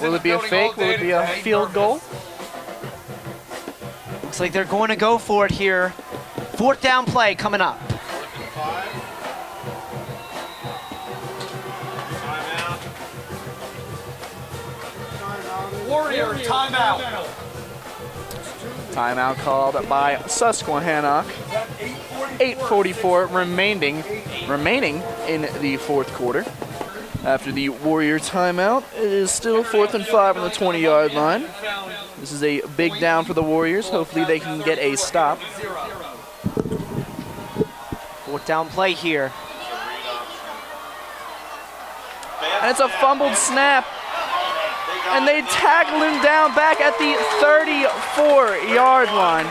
Will it be a fake? Will it be a field goal? Looks like they're going to go for it here. 4th down play coming up. Warrior timeout. Timeout called by Susquehannock. 8:44 remaining in the fourth quarter. After the Warrior timeout, it is still 4th and 5 on the 20-yard line. This is a big down for the Warriors. Hopefully they can get a stop. 4th down play here. And it's a fumbled snap. And they tackle him down back at the 34-yard line.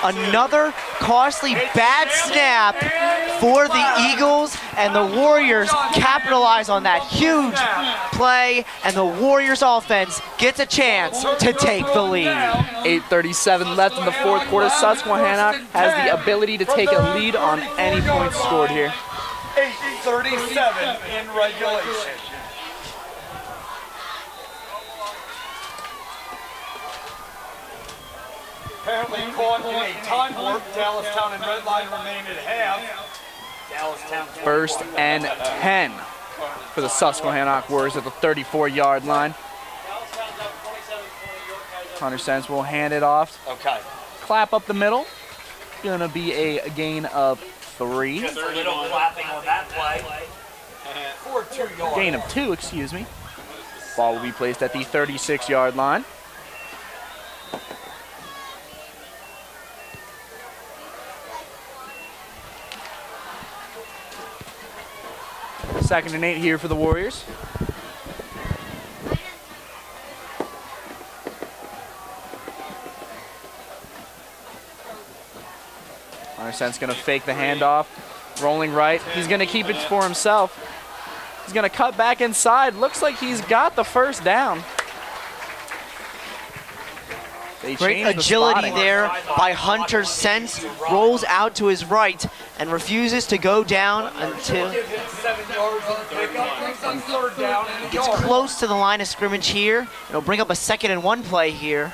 Another costly bad snap for the Eagles, and the Warriors capitalize on that huge play, and the Warriors offense gets a chance to take the lead. 8:37 left in the fourth quarter. Susquehannock has the ability to take a lead on any points scored here. 8:37 in regulation. Apparently caught in a time warp. Dallastown and Redline remain at half. Dallastown 1st and 10 for the Susquehannock Warriors at the 34-yard line. Hunter Sense will hand it off. Okay. Clap up the middle. Gonna be a gain of 3. Just a little clapping on that play. For 2 yards. Gain of 2, excuse me. Ball will be placed at the 36-yard line. Second and 8 here for the Warriors. Hunter Sense gonna fake the handoff. Rolling right. He's gonna keep it for himself. He's gonna cut back inside. Looks like he's got the first down. They Great changed the agility spotting. there by Hunter Sense. Rolls out to his right and refuses to go down until gets close to the line of scrimmage here. It'll bring up a 2nd and 1 play here.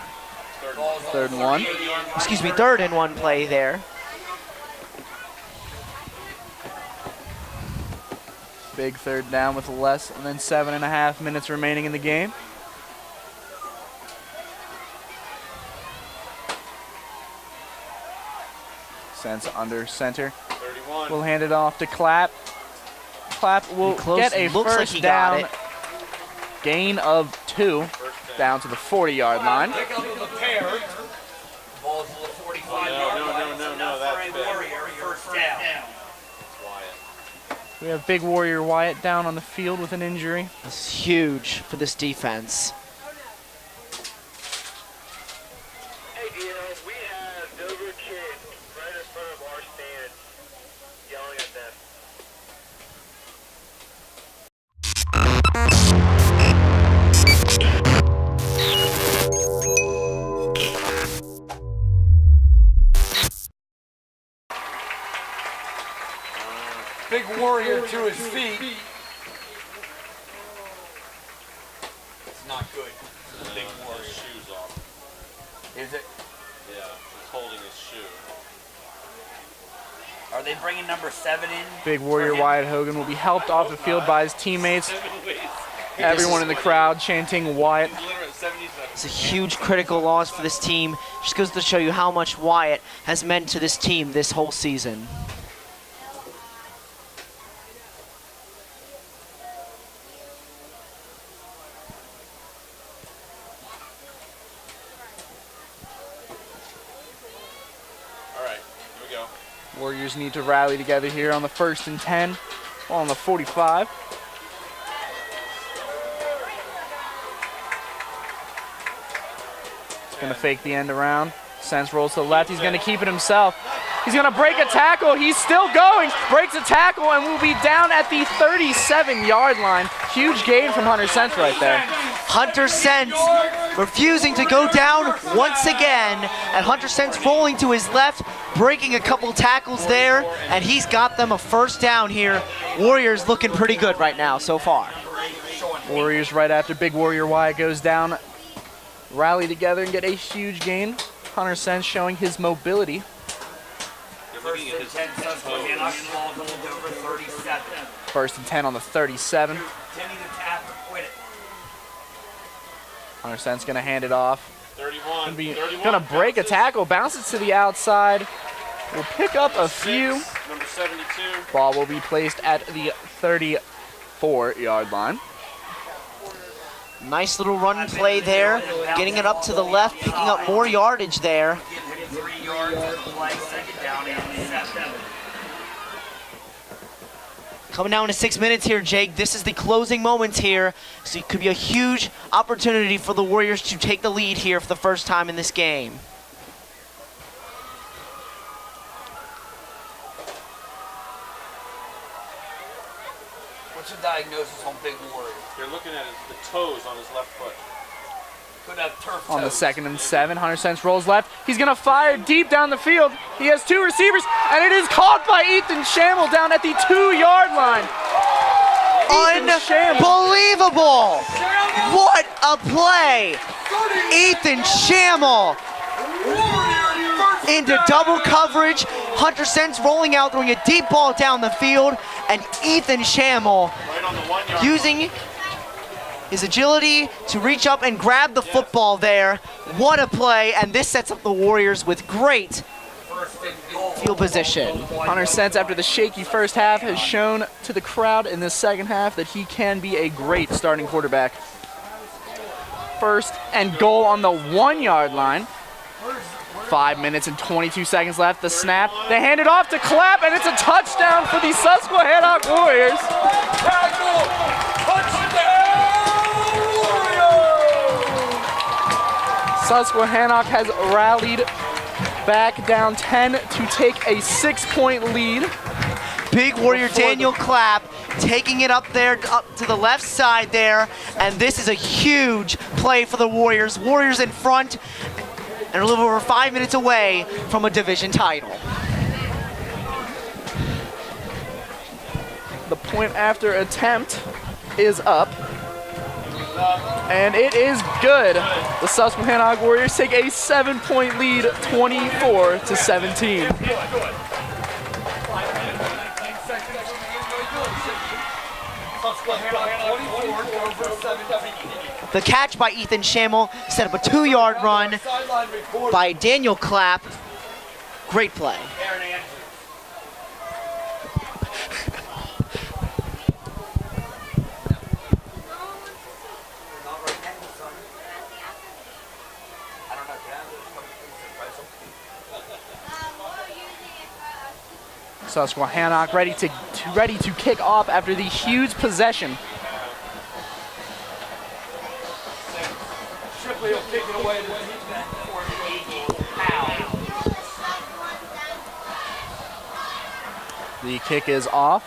3rd and 1. Excuse me, 3rd and 1 play there. Big 3rd down with less than 7.5 minutes remaining in the game. Sense under center. 31. We'll hand it off to Clapp. Clapp will get a first down. Gain of 2 down to the 40-yard line. Pick up of the pair. Ball's to the 45-yard line. No, that's big. Warrior, first down. We have Big Warrior Wyatt down on the field with an injury. That's huge for this defense. Hey, you know, we have Dover kids right in front of our stand yelling at them. Big Warrior to his feet. It's not good. Big Warrior. His shoe's off. Is it? Yeah, he's holding his shoe. Are they bringing number 7 in? Big Warrior Wyatt Hogan will be helped off the field by his teammates. Everyone in the crowd chanting Wyatt. It's a huge critical loss for this team. Just goes to show you how much Wyatt has meant to this team this whole season. Warriors need to rally together here on the 1st and 10, on the 45. He's going to fake the end around. Sense rolls to the left. He's going to keep it himself. He's going to break a tackle. He's still going. Breaks a tackle and will be down at the 37-yard line. Huge gain from Hunter Sense right there. Hunter Sense refusing to go down once again, and Hunter Sense rolling to his left, breaking a couple tackles there, and he's got them a first down here. Warriors looking pretty good right now so far. Warriors right after Big Warrior Wyatt goes down, rally together and get a huge gain. Hunter Sense showing his mobility. First and 10, Susquehannock, ball to over 37. 1st and 10 on the 37. Continue to tap or quit it. 100%'s going to hand it off. 31. Going to break a tackle, bounces to the outside. We'll pick up a few. Number 72. Ball will be placed at the 34-yard line. Nice little run play there, getting it up to the left, picking up more yardage there. 3 yards of play, second down and 7. Coming down to 6 minutes here, Jake. This is the closing moments here, so it could be a huge opportunity for the Warriors to take the lead here for the first time in this game. What's the diagnosis on Big Warrior? You're looking at the toes on his left foot. Could have turf On the toes. 2nd and 7, 100% rolls left. He's going to fire deep down the field. He has 2 receivers, and it is caught by Ethan Schammel down at the 2-yard line. Unbelievable! What a play! Ethan Schammel into double coverage. Hunter Sense rolling out, throwing a deep ball down the field, and Ethan Schammel using his agility to reach up and grab the football there. What a play, and this sets up the Warriors with great field position. Hunter Sense, after the shaky first half, has shown to the crowd in the second half that he can be a great starting quarterback. 1st and goal on the 1-yard line. 5 minutes and 22 seconds left. The snap, they hand it off to Clapp, and it's a touchdown for the Susquehannock Warriors. Susquehannock has rallied back down 10 to take a 6-point lead. Big Warrior Daniel Clapp taking it up there, up to the left side there, and this is a huge play for the Warriors. Warriors in front, and a little over 5 minutes away from a division title. The point after attempt is up, and it is good. The Susquehannock Warriors take a 7-point lead, 24-17. The catch by Ethan Schammel set up a 2-yard run by Daniel Clapp. Great play. Susquehannock ready to kick off after the huge possession. Shipley will kick it away to The kick is off.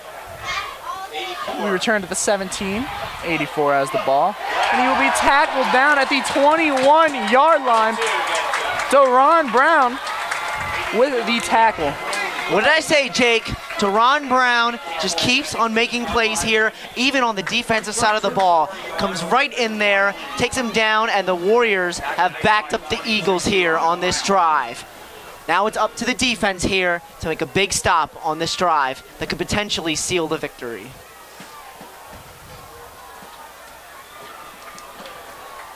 We return to the 17. 84 has the ball. And he will be tackled down at the 21-yard line. Deron Brown with the tackle. What did I say, Jake? Deron Brown just keeps on making plays here, even on the defensive side of the ball. Comes right in there, takes him down, and the Warriors have backed up the Eagles here on this drive. Now it's up to the defense here to make a big stop on this drive that could potentially seal the victory.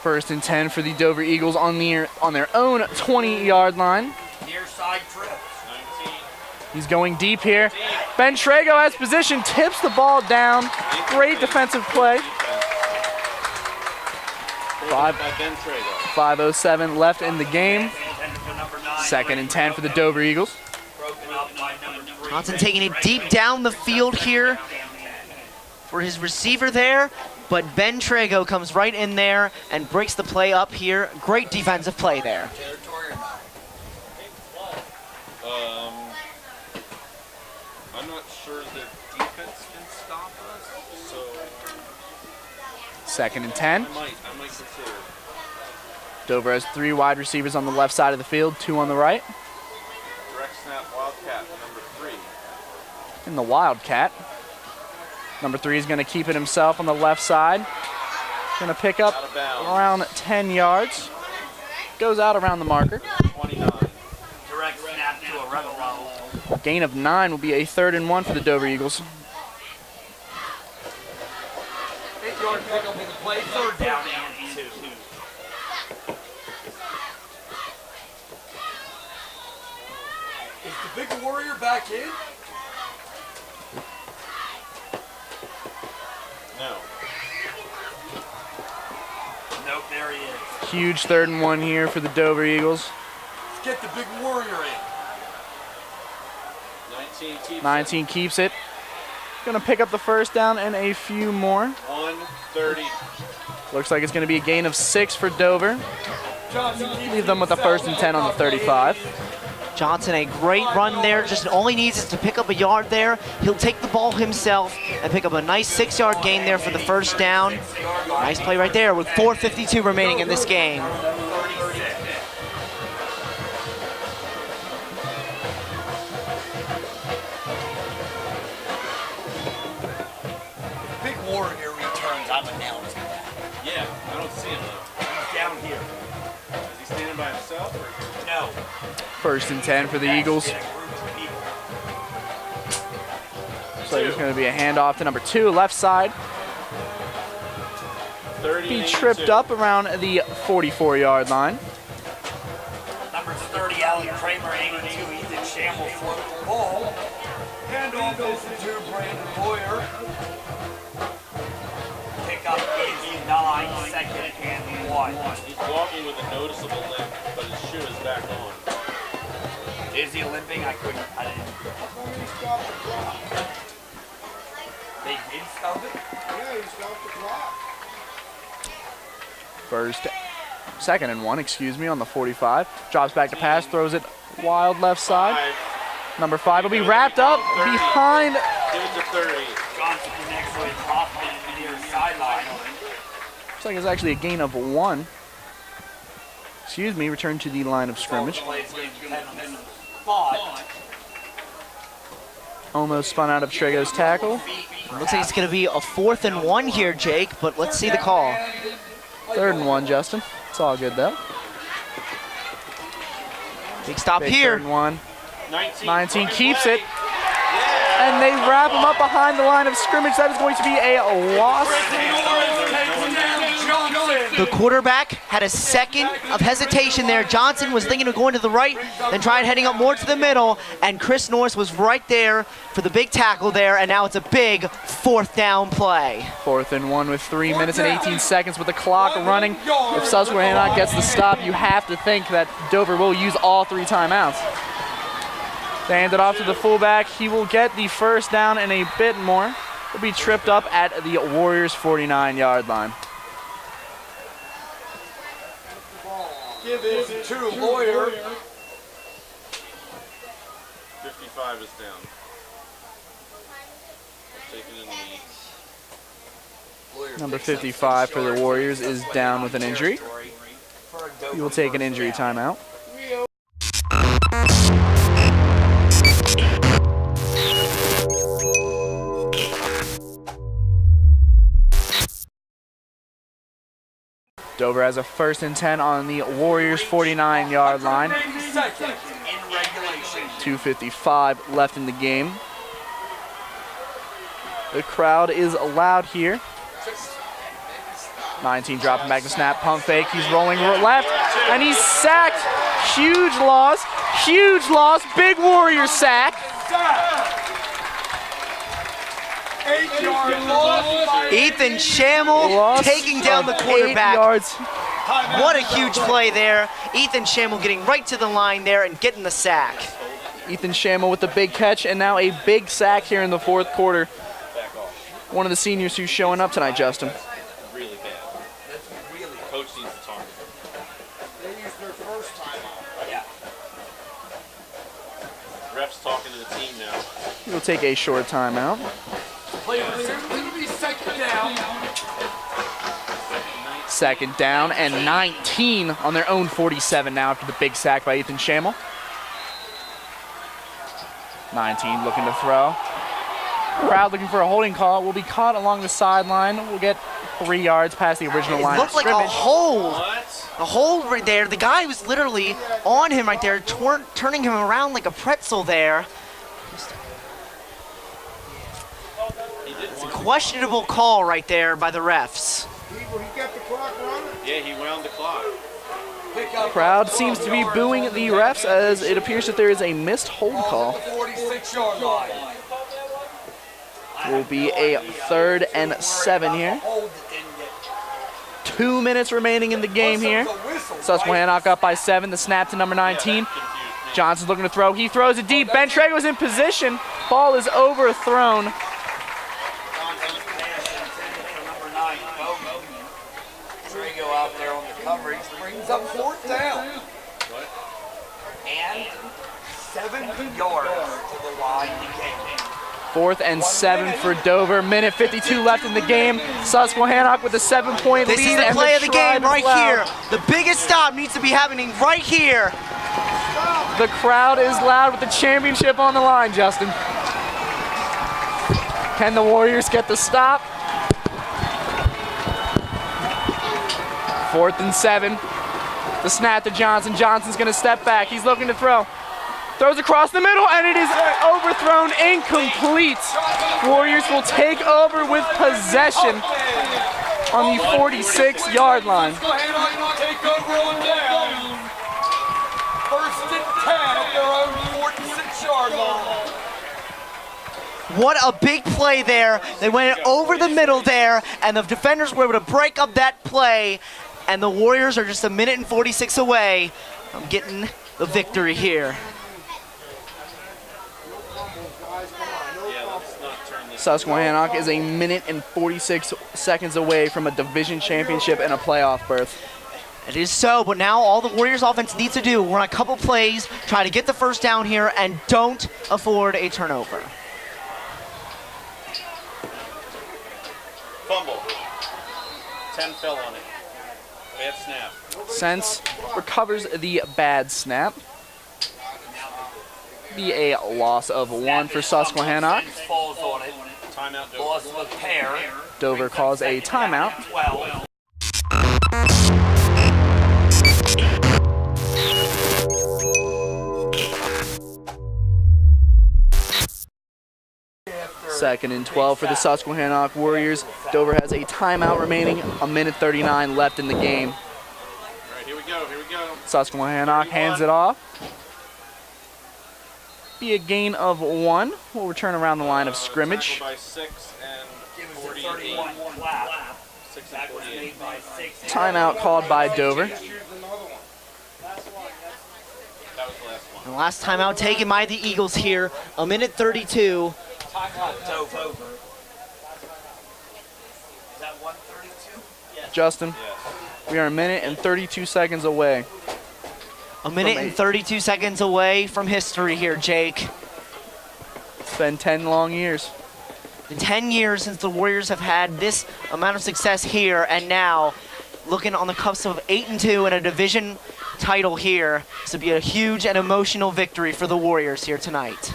First and 10 for the Dover Eagles on their own 20-yard line. near side trip. He's going deep here. Ben Trago has position, tips the ball down. Great defensive play. 5:07 left in the game. 2nd and 10 for the Dover Eagles. Johnson taking it deep down the field here for his receiver there, but Ben Trago comes right in there and breaks the play up here. Great defensive play there. I'm not sure their defense can stop us, so 2nd and 10. I might consider. Dover has 3 wide receivers on the left side of the field, 2 on the right. Direct snap, Wildcat, number 3. And the Wildcat. Number 3 is going to keep it himself on the left side. Going to pick up around 10 yards. Goes out around the marker. 29. Direct snap to a rebel. Gain of 9 will be a 3rd and 1 for the Dover Eagles. 8-yard pickup in the play, 3rd down and 2. Warrior back in? No. Nope, there he is. Huge 3rd and 1 here for the Dover Eagles. Let's get the big Warrior in. 19 keeps it. Gonna pick up the first down and a few more. 130. Looks like it's gonna be a gain of 6 for Dover. Leave them with a 1st and 10 on the 35. Johnson, a great run there. Just all he needs is to pick up a yard there. He'll take the ball himself and pick up a nice 6-yard gain there for the first down. Nice play right there with 4:52 remaining in this game. Big Warrior returns. I'm announcing that. Yeah, I don't see him though. He's down here. Is he standing by himself or? No. 1st and 10 for the Eagles. So it's going to be a handoff to number 2, left side. Be tripped up around the 44-yard line. Numbers 30, Alan Kramer, 82, Ethan Shamble for the ball. Handoff goes to Brandon Boyer. Pickup is 9, 2nd and 1. He's walking with a noticeable limp, but his shoe is back on. Is he limping? I didn't. They did stop it? Yeah, he stopped the clock. 2nd and 1, excuse me, on the 45. Drops back to pass, throws it wild left side. Number 5 will be wrapped up behind. Give it to 30. Johnson connects with Hoffman near sideline. Looks like it's actually a gain of 1. Excuse me, return to the line of scrimmage. Almost spun out of Trego's tackle. Looks like it's going to be a 4th and 1 here, Jake, but let's see the call. 3rd and 1, Justin. It's all good, though. Big stop Big here. 3rd and 1. 19 keeps it. And they wrap him up behind the line of scrimmage. That is going to be a loss. The quarterback had a second of hesitation there. Johnson was thinking of going to the right, then tried heading up more to the middle, and Chris Norris was right there for the big tackle there, and now it's a big 4th down play. 4th and 1 with 3 minutes and 18 seconds with the clock running. If Susquehannock gets the stop, you have to think that Dover will use all 3 timeouts. They hand it off to the fullback. He will get the first down and a bit more. Will be tripped up at the Warriors' 49-yard line. Give it to Lawyer. 55 is down. Taking in the lead. Number 55 for the Warriors is down with an injury. He will take an injury timeout. Dover has a 1st and 10 on the Warriors' 49-yard line. 2:55 left in the game. The crowd is loud here. 19 dropping back to snap, pump fake. He's rolling left, and he's sacked. Huge loss, big Warrior sack. 8-yard loss. Ethan Shamble taking down the quarterback. 8 yards. What a huge play there. Ethan Shamble getting right to the line there and getting the sack. Ethan Shamble with the big catch, and now a big sack here in the 4th quarter. One of the seniors who's showing up tonight, Justin. Really bad. Coach needs to target. They used their first timeout. Yeah. Ref's talking to the team now. He'll take a short timeout. It'll be 2nd down. 2nd down and 19 on their own 47 now after the big sack by Ethan Shamble. 19 looking to throw. Crowd looking for a holding call. Will be caught along the sideline. We'll get 3 yards past the original line of It looked like scrimmage. a hold. A hold right there. The guy was literally on him right there, turning him around like a pretzel there. It's a questionable call right there by the refs. He got the clock running. Yeah, he wound the clock. Pick Crowd seems to be booing the refs as it appears that there is a missed hold call. 46-yard line. Will be a 3rd and 7 here. 2 minutes remaining in the game here. Susquehannock up by 7. The snap to number 19. Johnson's looking to throw. He throws it deep. Ben Trego's in position. Ball is overthrown. Trego out there on the coverage brings up 4th down. And 7 yards to the line to gain. 4th and 7 for Dover. Minute 52 left in the game. Susquehannock with a 7-point lead. This is the play of the game right here. The biggest stop needs to be happening right here. The crowd is loud with the championship on the line, Justin. Can the Warriors get the stop? 4th and 7. The snap to Johnson. Johnson's going to step back. He's looking to throw. Throws across the middle, and it is overthrown, incomplete. Warriors will take over with possession on the 46-yard line. Take over on down. 1st and 10 at their own 46-yard line. What a big play there. They went over the middle there, and the defenders were able to break up that play, and the Warriors are just a minute and 46 away from getting the victory here. Susquehannock is a minute and 46 seconds away from a division championship and a playoff berth. It is so, but now all the Warriors offense needs to do, run a couple plays, try to get the 1st down here, and don't afford a turnover. Fumble. 10 fell on it. Bad snap. Sense recovers the bad snap. Be a loss of 1 for Susquehannock. Falls on it. Timeout. Loss of a pair. Dover calls a timeout. 12. Second and 12 for the Susquehannock Warriors. Dover has a timeout remaining, a minute 39 left in the game. All right, here we go. Susquehannock hands it off. Be a gain of 1. We'll return around the line of scrimmage. By 6 and 48. 6 and 48. Timeout called by Dover. That was the last one. The last timeout taken by the Eagles here, a minute 32. Justin, we are a minute and 32 seconds away. A minute and 32 seconds away from history here, Jake. It's been 10 long years. In 10 years since the Warriors have had this amount of success here, and now looking on the cusp of 8-2 and a division title here. This would be a huge and emotional victory for the Warriors here tonight.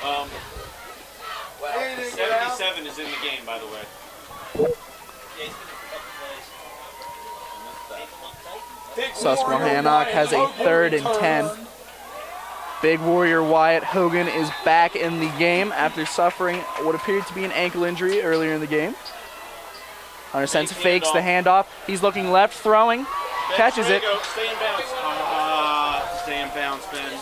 Well, 77 is in the game, by the way. Susquehannock has a 3rd and 10. Big Warrior Wyatt Hogan is back in the game after suffering what appeared to be an ankle injury earlier in the game. Hunter Sense fakes the handoff. He's looking left, throwing, catches it. Stay in bounds. Stay in bounds, Ben.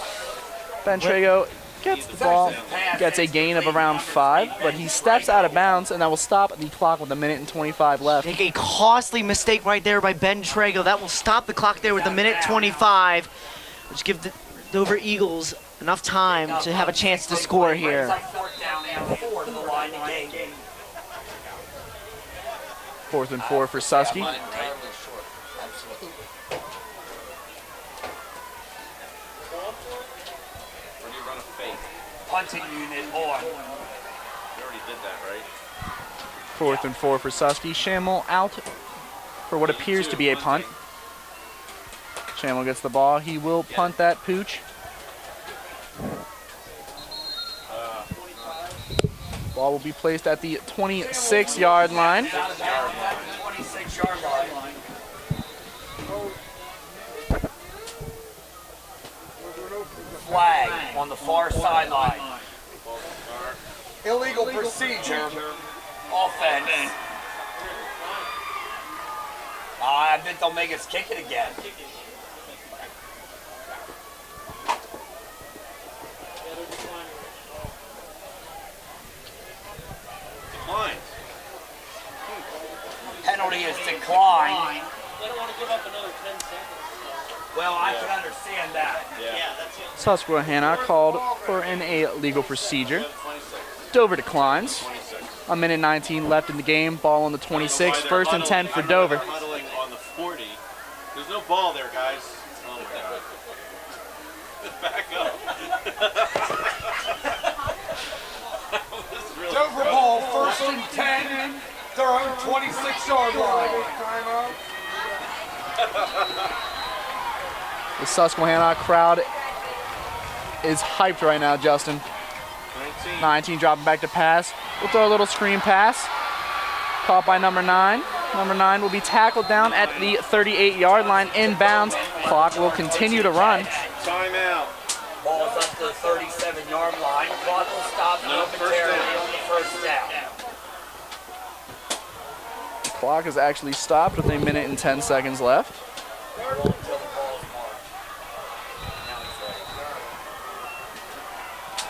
Ben Trego gets the ball, gets a gain of around 5, but he steps out of bounds, and that will stop the clock with a minute and 25 left. Make a costly mistake right there by Ben Trego. That will stop the clock there with a minute 25, which gives the Dover Eagles enough time to have a chance to score here. 4th and 4 for Susky. Punting unit on. You already did that, right? 4th and 4 for Susky. Shamel out for what appears to be a punt. Shamel gets the ball. He will punt that pooch. Ball will be placed at the 26-yard line. 26-yard line. Flag on the far sideline. Illegal procedure. Offense. cabinet, they'll make us kick it again. Decline. Penalty is decline. They don't want to give up another 10 seconds. Well, I can understand that. Yeah, that's it. Susquehannock called for an illegal procedure. Dover declines. A minute 19 left in the game. Ball on the 26. First and 10 for Dover. Huddling on the 40. There's no ball there, guys. Oh my God. Back up. Really Dover ball, first and 10, their own 26-yard line. The Susquehannock crowd is hyped right now, Justin. 19 dropping back to pass. We'll throw a little screen pass. Caught by number 9. Number 9 will be tackled down at the 38-yard line inbounds. Clock will continue to run. Timeout. Ball's up to the 37-yard line. Clock will stop momentarily on the first down. Clock is actually stopped with a minute and 10 seconds left.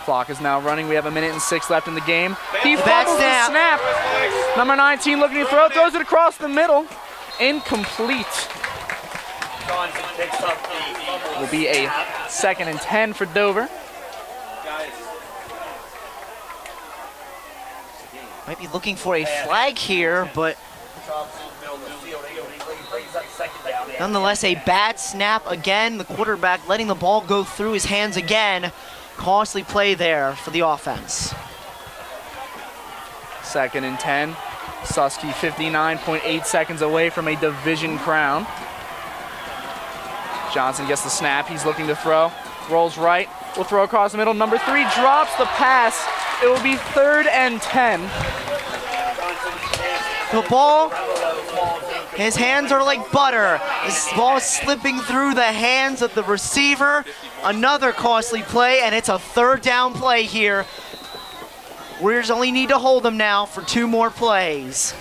Clock is now running. We have a minute and 6 left in the game. He fumbles the snap. Number 19 looking to throw, throws it across the middle. Incomplete. Johnson picks up the fumble. Will be a second and 10 for Dover. Might be looking for a flag here, but nonetheless a bad snap again. The quarterback letting the ball go through his hands again. Costly play there for the offense. Second and 10. Susky 59.8 seconds away from a division crown. Johnson gets the snap. He's looking to throw. Rolls right. Will throw across the middle. Number 3 drops the pass. It will be 3rd and 10. The ball, his hands are like butter. This ball is slipping through the hands of the receiver. Another costly play, and it's a 3rd down play here. Warriors only need to hold them now for 2 more plays.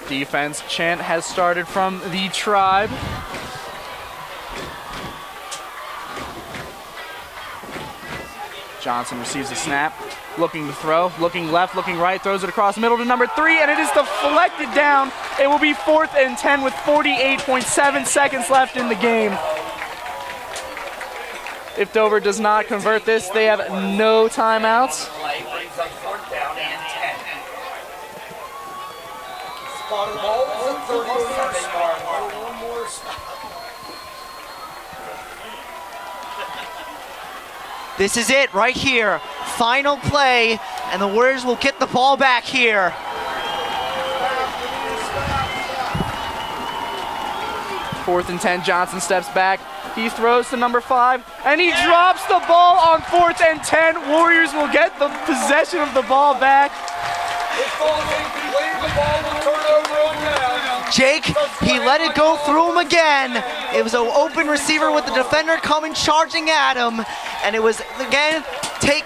Defense chant has started from the Tribe. Johnson receives the snap, looking to throw, looking left, looking right, throws it across the middle to number 3, and it is deflected down. It will be 4th and 10 with 48.7 seconds left in the game. If Dover does not convert this, they have no timeouts. This is it right here. Final play, and the Warriors will get the ball back here. Fourth and 10, Johnson steps back. He throws to number 5, and he drops the ball on 4th and 10. Warriors will get the possession of the ball back. Jake, he let it go through him again. It was an open receiver with the defender coming charging at him, and it was, again,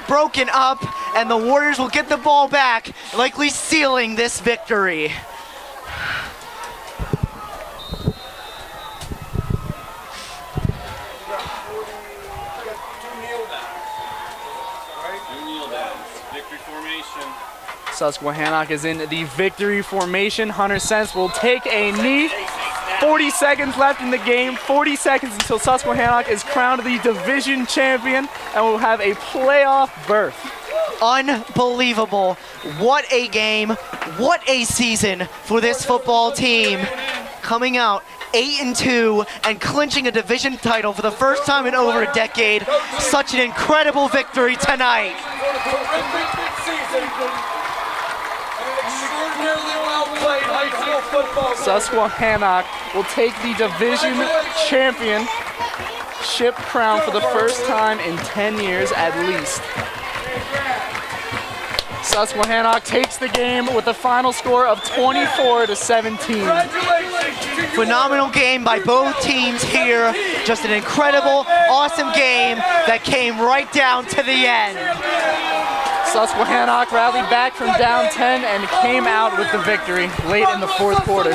broken up, and the Warriors will get the ball back, likely sealing this victory. Victory formation. Susquehannock is in the victory formation. Hunter Sense will take a knee. 40 seconds left in the game. 40 seconds until Susquehannock is crowned the division champion and will have a playoff berth. Unbelievable. What a game. What a season for this football team. Coming out 8-2 and clinching a division title for the first time in over a decade. Such an incredible victory tonight. Susquehannock will take the division championship crown for the first time in 10 years at least. Susquehannock takes the game with a final score of 24-17. Phenomenal game by both teams here. Just an incredible, awesome game that came right down to the end. Susquehannock rallied back from down 10 and came out with the victory late in the fourth quarter.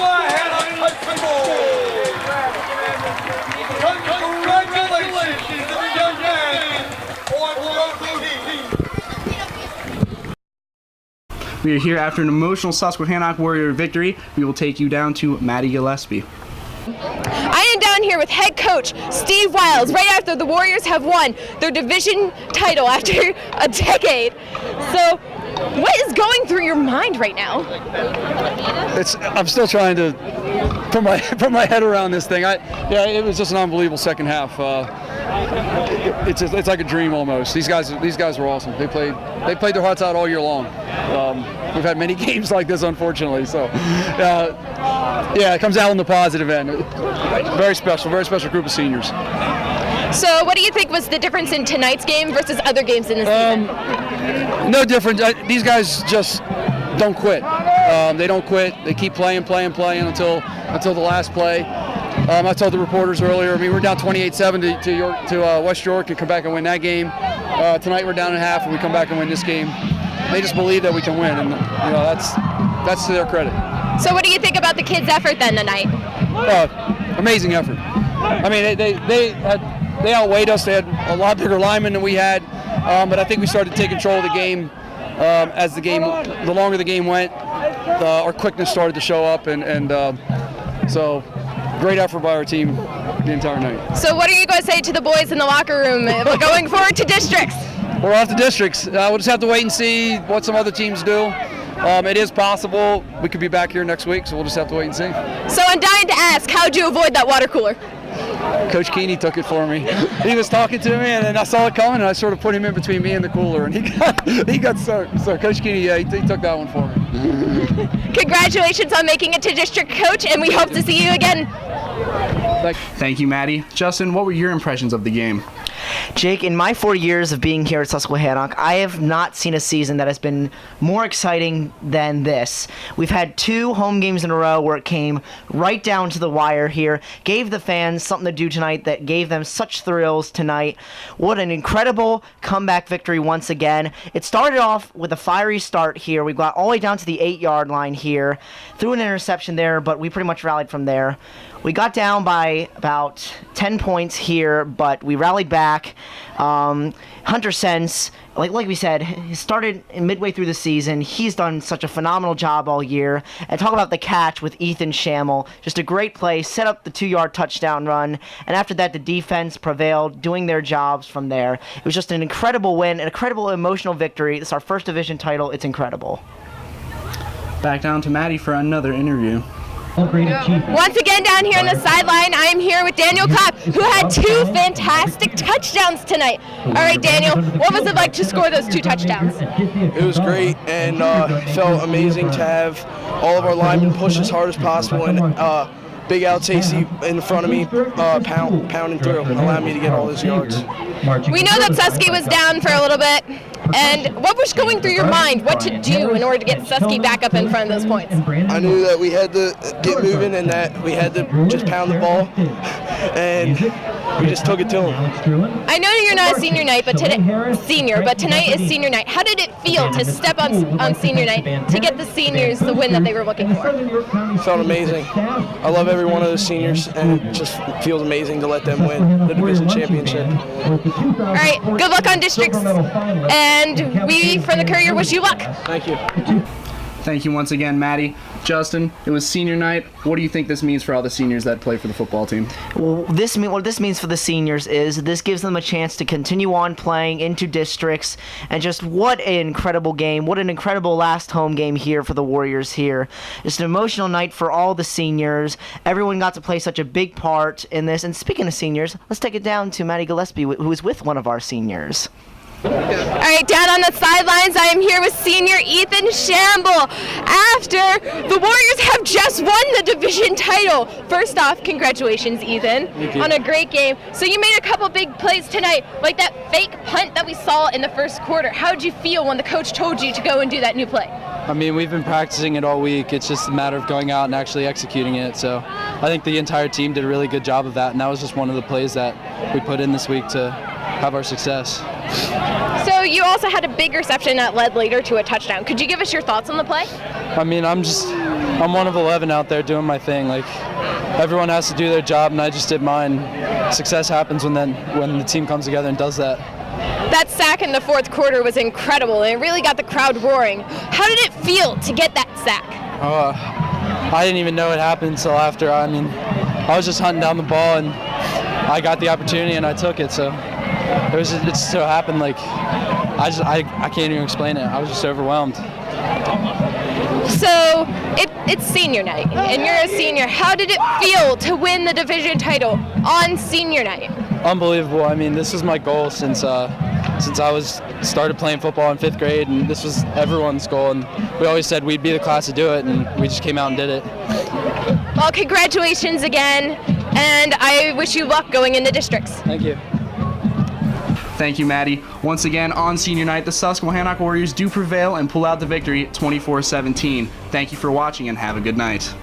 We are here after an emotional Susquehannock Warrior victory. We will take you down to Maddie Gillespie. I am down here with head coach Steve Wiles right after the Warriors have won their division title after a decade. So what is going through your mind right now? I'm still trying to put my head around this thing. It was just an unbelievable second half. It's like a dream almost. These guys were awesome. They played their hearts out all year long. We've had many games like this, unfortunately. So, it comes out on the positive end. Very special group of seniors. So, what do you think was the difference in tonight's game versus other games in the season? No difference. These guys just don't quit. They don't quit. They keep playing until the last play. I told the reporters earlier, we're down 28-7 to West York and come back and win that game. Tonight we're down at half and we come back and win this game. They just believe that we can win, and that's to their credit. So what do you think about the kids' effort then tonight? Amazing effort. They outweighed us. They had a lot bigger linemen than we had, but I think we started to take control of the game as the longer the game went. Our quickness started to show up, and so great effort by our team the entire night. So what are you going to say to the boys in the locker room going forward to districts? We're off to districts. We'll just have to wait and see what some other teams do. It is possible we could be back here next week, so we'll just have to wait and see. So I'm dying to ask, how'd you avoid that water cooler? Coach Keeney took it for me. He was talking to me, and then I saw it coming, and I sort of put him in between me and the cooler, and he got soaked. So Coach Keeney, he took that one for me. Congratulations on making it to district coach, and we hope to see you again. Thank you, Maddie. Justin, what were your impressions of the game? Jake, in my 4 years of being here at Susquehannock, I have not seen a season that has been more exciting than this. We've had 2 home games in a row where it came right down to the wire here, gave the fans something to do tonight that gave them such thrills tonight. What an incredible comeback victory once again. It started off with a fiery start here. We got all the way down to the 8-yard line here, threw an interception there, but we pretty much rallied from there. We got down by about 10 points here, but we rallied back. Hunter Sense, like we said, he started midway through the season. He's done such a phenomenal job all year. And talk about the catch with Ethan Schammel. Just a great play, set up the 2-yard touchdown run. And after that, the defense prevailed, doing their jobs from there. It was just an incredible win, an incredible emotional victory. It's our first division title. It's incredible. Back down to Maddie for another interview. Once again down here on the sideline, I am here with Daniel Kopp, who had 2 fantastic touchdowns tonight. All right, Daniel, what was it like to score those 2 touchdowns? It was great, and felt amazing to have all of our linemen push as hard as possible, and Big Al Tacey in front of me pounding through, allowing me to get all those yards. We know that Susky was down for a little bit, and what was going through your mind, what to do in order to get Susky back up in front of those points? I knew that we had to get moving and that we had to just pound the ball, and we just took it to him. I know you're not a senior night, but tonight is senior night. How did it feel to step on senior night to get the seniors the win that they were looking for? It felt amazing. I love every one of those seniors, and it just feels amazing to let them win the division championship. All right, good luck on districts, and we from the Courier wish you luck. Thank you. Thank you once again, Maddie. Justin, it was senior night. What do you think this means for all the seniors that play for the football team? Well, what this means for the seniors is this gives them a chance to continue on playing into districts, and just what an incredible game. What an incredible last home game here for the Warriors here. Just an emotional night for all the seniors. Everyone got to play such a big part in this. And speaking of seniors, let's take it down to Maddie Gillespie, who is with one of our seniors. All right, down on the sidelines, I am here with senior Ethan Schammel after the Warriors have just won the division title. First off, congratulations, Ethan, on a great game. So you made a couple big plays tonight, like that fake punt that we saw in the first quarter. How did you feel when the coach told you to go and do that new play? I mean, we've been practicing it all week. It's just a matter of going out and actually executing it. So I think the entire team did a really good job of that, and that was just one of the plays that we put in this week to have our success. So you also had a big reception that led later to a touchdown. Could you give us your thoughts on the play? I mean, I'm one of 11 out there doing my thing. Like, everyone has to do their job, and I just did mine. Success happens when the team comes together and does that. That sack in the fourth quarter was incredible, and it really got the crowd roaring. How did it feel to get that sack? I didn't even know it happened until after. I mean, I was just hunting down the ball, and I got the opportunity, and I took it. So it just so happened. Like, I can't even explain it. I was just overwhelmed. So it's senior night, and you're a senior. How did it feel to win the division title on senior night? Unbelievable. I mean, this was my goal since I started playing football in 5th grade, and this was everyone's goal. And we always said we'd be the class to do it, and we just came out and did it. Well, congratulations again, and I wish you luck going into districts. Thank you. Thank you, Maddie. Once again, on senior night, the Susquehannock Warriors do prevail and pull out the victory 24-17. Thank you for watching and have a good night.